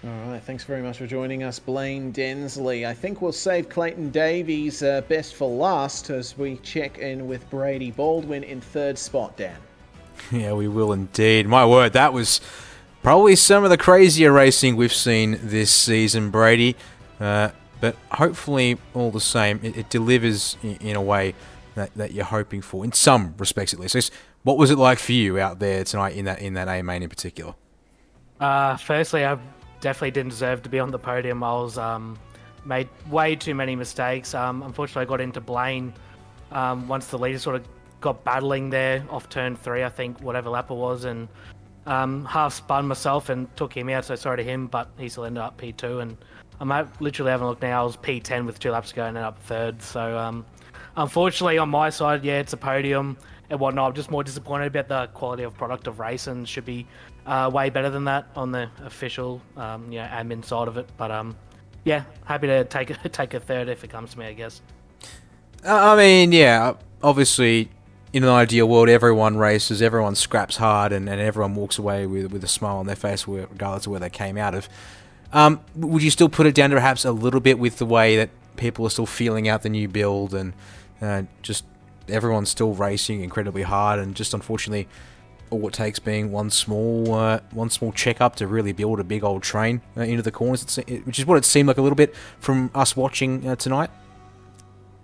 All right, thanks very much for joining us, Blaine Densley. I think we'll save Clayton Davies' best for last as we check in with Brady Baldwin in 3rd spot, Dan. Yeah, we will indeed. My word, that was probably some of the crazier racing we've seen this season, Brady. But hopefully, all the same, it delivers in a way that you're hoping for, in some respects at least. So what was it like for you out there tonight in that A main in particular? Firstly, I definitely didn't deserve to be on the podium. I was made way too many mistakes. Unfortunately, I got into Blaine once the leader sort of got battling there off turn 3, I think, whatever lap it was, and half spun myself and took him out, so sorry to him, but he still ended up P2, and I'm literally having a look now. I was P10 with 2 laps ago and ended up 3rd, so unfortunately on my side, yeah, it's a podium and whatnot. I'm just more disappointed about the quality of product of race, and should be way better than that on the official admin side of it, but yeah, happy to take a 3rd if it comes to me, I guess. I mean, yeah, obviously in an ideal world, everyone races, everyone scraps hard, and everyone walks away with a smile on their face regardless of where they came out of. Would you still put it down to perhaps a little bit with the way that people are still feeling out the new build, and just everyone's still racing incredibly hard, and just unfortunately all it takes being one small check-up to really build a big old train into the corners, which is what it seemed like a little bit from us watching tonight?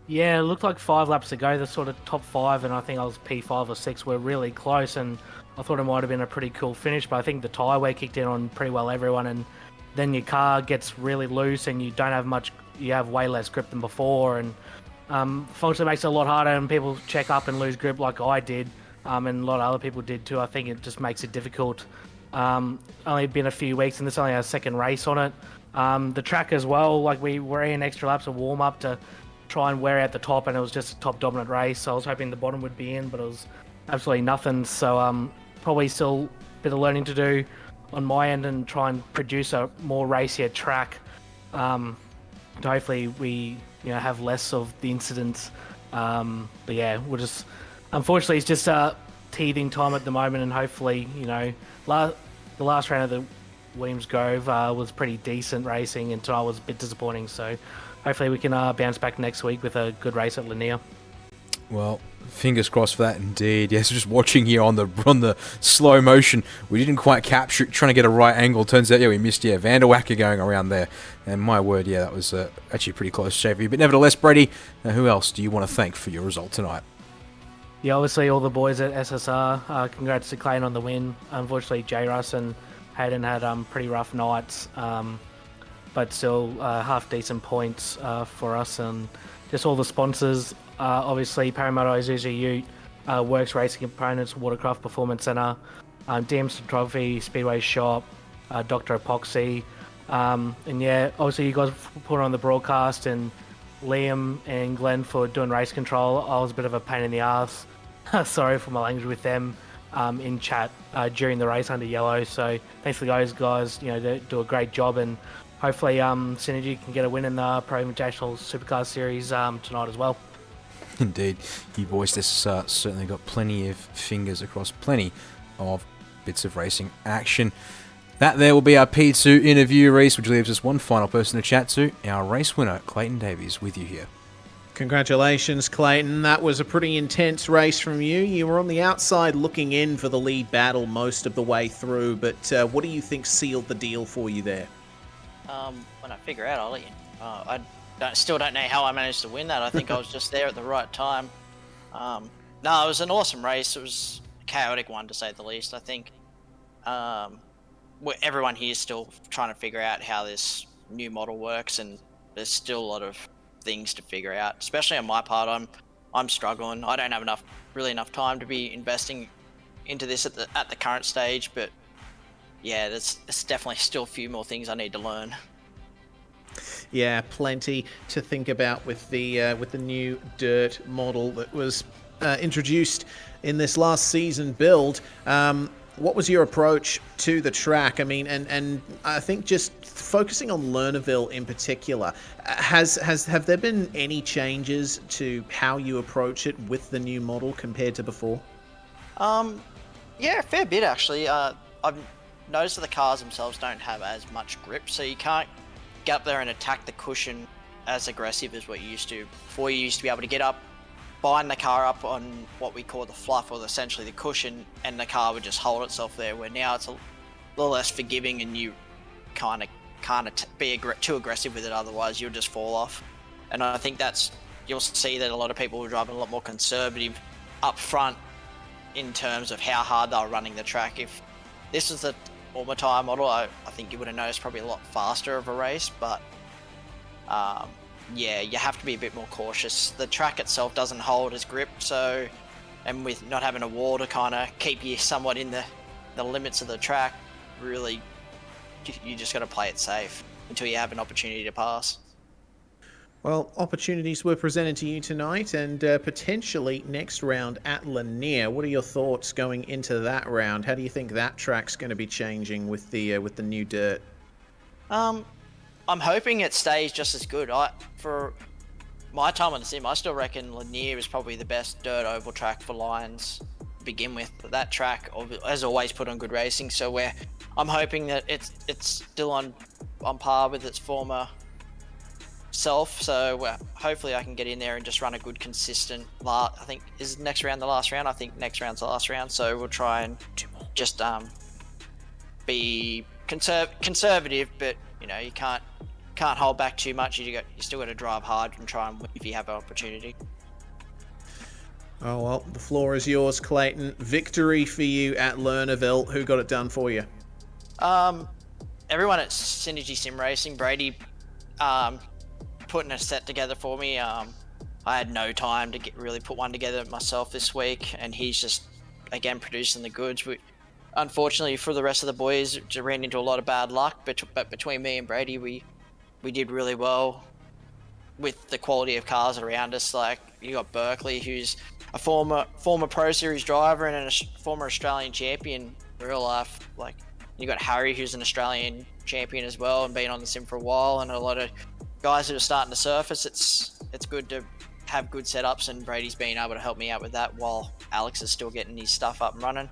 Yeah, it looked like 5 laps ago, the sort of top 5, and I think I was P5 or 6, were really close, and I thought it might have been a pretty cool finish, but I think the tyre wear kicked in on pretty well everyone, and then your car gets really loose and you don't have much, you have way less grip than before, and functionally makes it a lot harder, and people check up and lose grip like I did, and a lot of other people did too. I think it just makes it difficult. Only been a few weeks, and this is only our 2nd race on it. The track as well, like we were in extra laps of warm-up to try and wear out the top, and it was just a top dominant race, so I was hoping the bottom would be in, but it was absolutely nothing, so probably still a bit of learning to do on my end and try and produce a more racier track. Hopefully we have less of the incidents, but yeah, we'll just, unfortunately it's just teething time at the moment, and hopefully the last round of the Williams Grove was pretty decent racing, and tonight was a bit disappointing, so hopefully we can bounce back next week with a good race at Lanier. Well, fingers crossed for that indeed. Yes, just watching here on the slow motion, we didn't quite capture it, trying to get a right angle. Turns out, we missed, Van der Wacker going around there. And my word, that was actually pretty close shave. But nevertheless, Brady, who else do you want to thank for your result tonight? Yeah, obviously all the boys at SSR. Congrats to Clayton on the win. Unfortunately, J. Russ and Hayden had pretty rough nights, but still half decent points for us, and just all the sponsors. Obviously, Parramatta Isuzu Ute, Works Racing Components, Watercraft Performance Centre, DM Simtography, Speedway Shop, Dr. Epoxy, and yeah, obviously you guys put on the broadcast, and Liam and Glenn for doing race control. I was a bit of a pain in the ass. Sorry for my language with them in chat during the race under yellow. So thanks to those guys. They do a great job, and hopefully Synergy can get a win in the Pro Invitational Supercar Series tonight as well. Indeed, you boys, this certainly got plenty of fingers across plenty of bits of racing action. That there will be our P2 interview race, which leaves us one final person to chat to, our race winner, Clayton Davies, with you here. Congratulations, Clayton. That was a pretty intense race from you. You were on the outside looking in for the lead battle most of the way through, but what do you think sealed the deal for you there? When I figure out, I'll let you. Still don't know how I managed to win that. I think I was just there at the right time. No, it was an awesome race. It was a chaotic one, to say the least. I think everyone here is still trying to figure out how this new model works, and there's still a lot of things to figure out, especially on my part. I'm struggling. I don't have enough time to be investing into this at the current stage, but yeah, there's definitely still a few more things I need to learn. Yeah, plenty to think about with the new dirt model that was introduced in this last season build. What was your approach to the track? I mean, and I think just focusing on Lernerville in particular, have there been any changes to how you approach it with the new model compared to before? Yeah, a fair bit actually. I've noticed that the cars themselves don't have as much grip, so you can't get up there and attack the cushion as aggressive as what you used to. Before, you used to be able to get up, bind the car up on what we call the fluff, or essentially the cushion, and the car would just hold itself there, where now it's a little less forgiving, and you kind of can't be too aggressive with it, otherwise you'll just fall off. And I think you'll see that a lot of people are driving a lot more conservative up front in terms of how hard they're running the track. If this was the Neuropower model, I think you would have noticed probably a lot faster of a race, but yeah, you have to be a bit more cautious. The track itself doesn't hold as grip, so, and with not having a wall to kind of keep you somewhat in the limits of the track, really, you just got to play it safe until you have an opportunity to pass. Well, opportunities were presented to you tonight, and potentially next round at Lanier. What are your thoughts going into that round? How do you think that track's going to be changing with the new dirt? I'm hoping it stays just as good. For my time on the sim, I still reckon Lanier is probably the best dirt oval track for Lions to begin with. That track has always put on good racing, so I'm hoping that it's still on par with its former self. So hopefully I can get in there and just run a good, consistent. I think is next round the last round. I think next round's the last round. So we'll try and just be conservative, but you can't hold back too much. You still got to drive hard and try and win if you have an opportunity. Oh well, the floor is yours, Clayton. Victory for you at Lernerville. Who got it done for you? Everyone at Synergy Sim Racing. Brady putting a set together for me. I had no time to really put one together myself this week, and he's just again producing the goods. Unfortunately for the rest of the boys, ran into a lot of bad luck, but between me and Brady, we did really well with the quality of cars around us. Like, you got Berkeley, who's a former Pro Series driver and a former Australian champion in real life. Like, you got Harry, who's an Australian champion as well and been on the sim for a while, and a lot of guys that are starting to surface. It's good to have good setups, and Brady's been able to help me out with that while Alex is still getting his stuff up and running.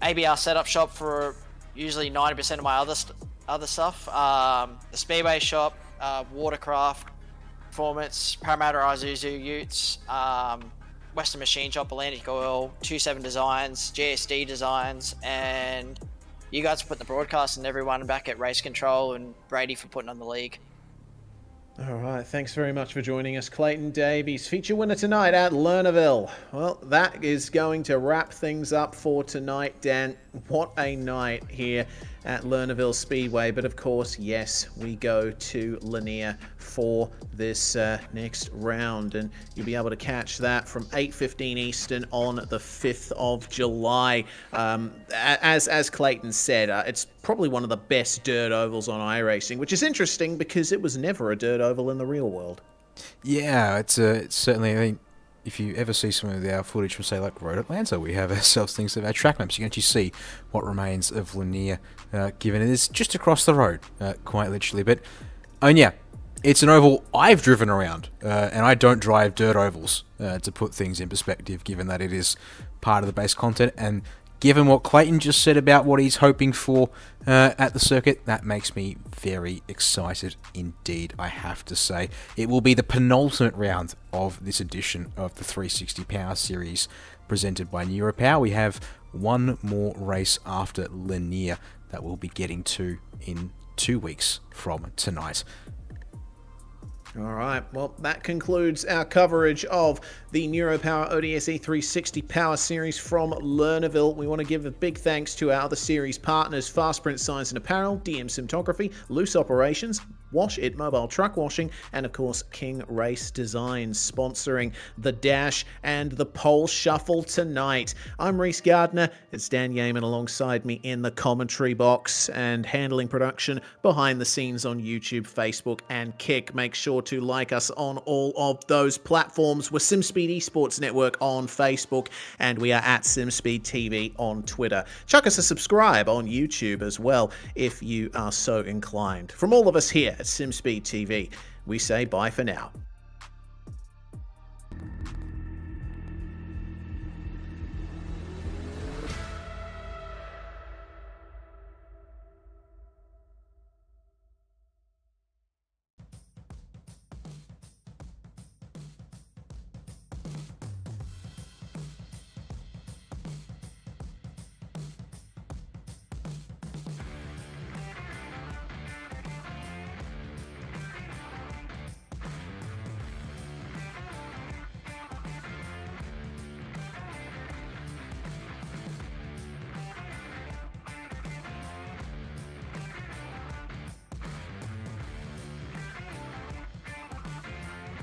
ABR setup shop for usually 90% of my other stuff. The Speedway shop, Watercraft, Performance, Parramatta Isuzu Utes, Western Machine Shop, Atlantic Oil, 27 Designs, GSD Designs, and you guys for putting the broadcast and everyone back at Race Control, and Brady for putting on the league. All right, thanks very much for joining us, Clayton Davies, feature winner tonight at Lernerville. Well, that is going to wrap things up for tonight, Dan. What a night here at Lernerville Speedway. But of course, yes, we go to Lanier for this next round, and you'll be able to catch that from 8:15 Eastern on the 5th of July. As Clayton said, it's probably one of the best dirt ovals on iRacing, which is interesting because it was never a dirt oval in the real world. Yeah, it's certainly, I think, if you ever see some of our footage from, say, like Road Atlanta, we have ourselves things of our track maps. You can actually see what remains of Lanier, given it is just across the road, quite literally. But, yeah, it's an oval I've driven around, and I don't drive dirt ovals, to put things in perspective, given that it is part of the base content. And given what Clayton just said about what he's hoping for at the circuit, that makes me very excited indeed, I have to say. It will be the penultimate round of this edition of the 360 Power Series presented by Neuropower. We have one more race after Lernerville that we'll be getting to in 2 weeks from tonight. All right, well, that concludes our coverage of the Neuropower ODSE 360 Power Series from Lernerville. We want to give a big thanks to our other series partners, FastPrint Signs and Apparel, DM Simtography, Loose Operations, Wash It Mobile Truck Washing, and of course King Race Designs, sponsoring the Dash and the Pole Shuffle tonight. I'm Reese Gardner. It's Dan Yeaman alongside me in the commentary box and handling production behind the scenes on YouTube, Facebook, and Kick. Make sure to like us on all of those platforms. We're SimSpeed Esports Network on Facebook, and we are at SimSpeed TV on Twitter. Chuck us a subscribe on YouTube as well if you are so inclined. From all of us here at SimSpeed TV, we say bye for now.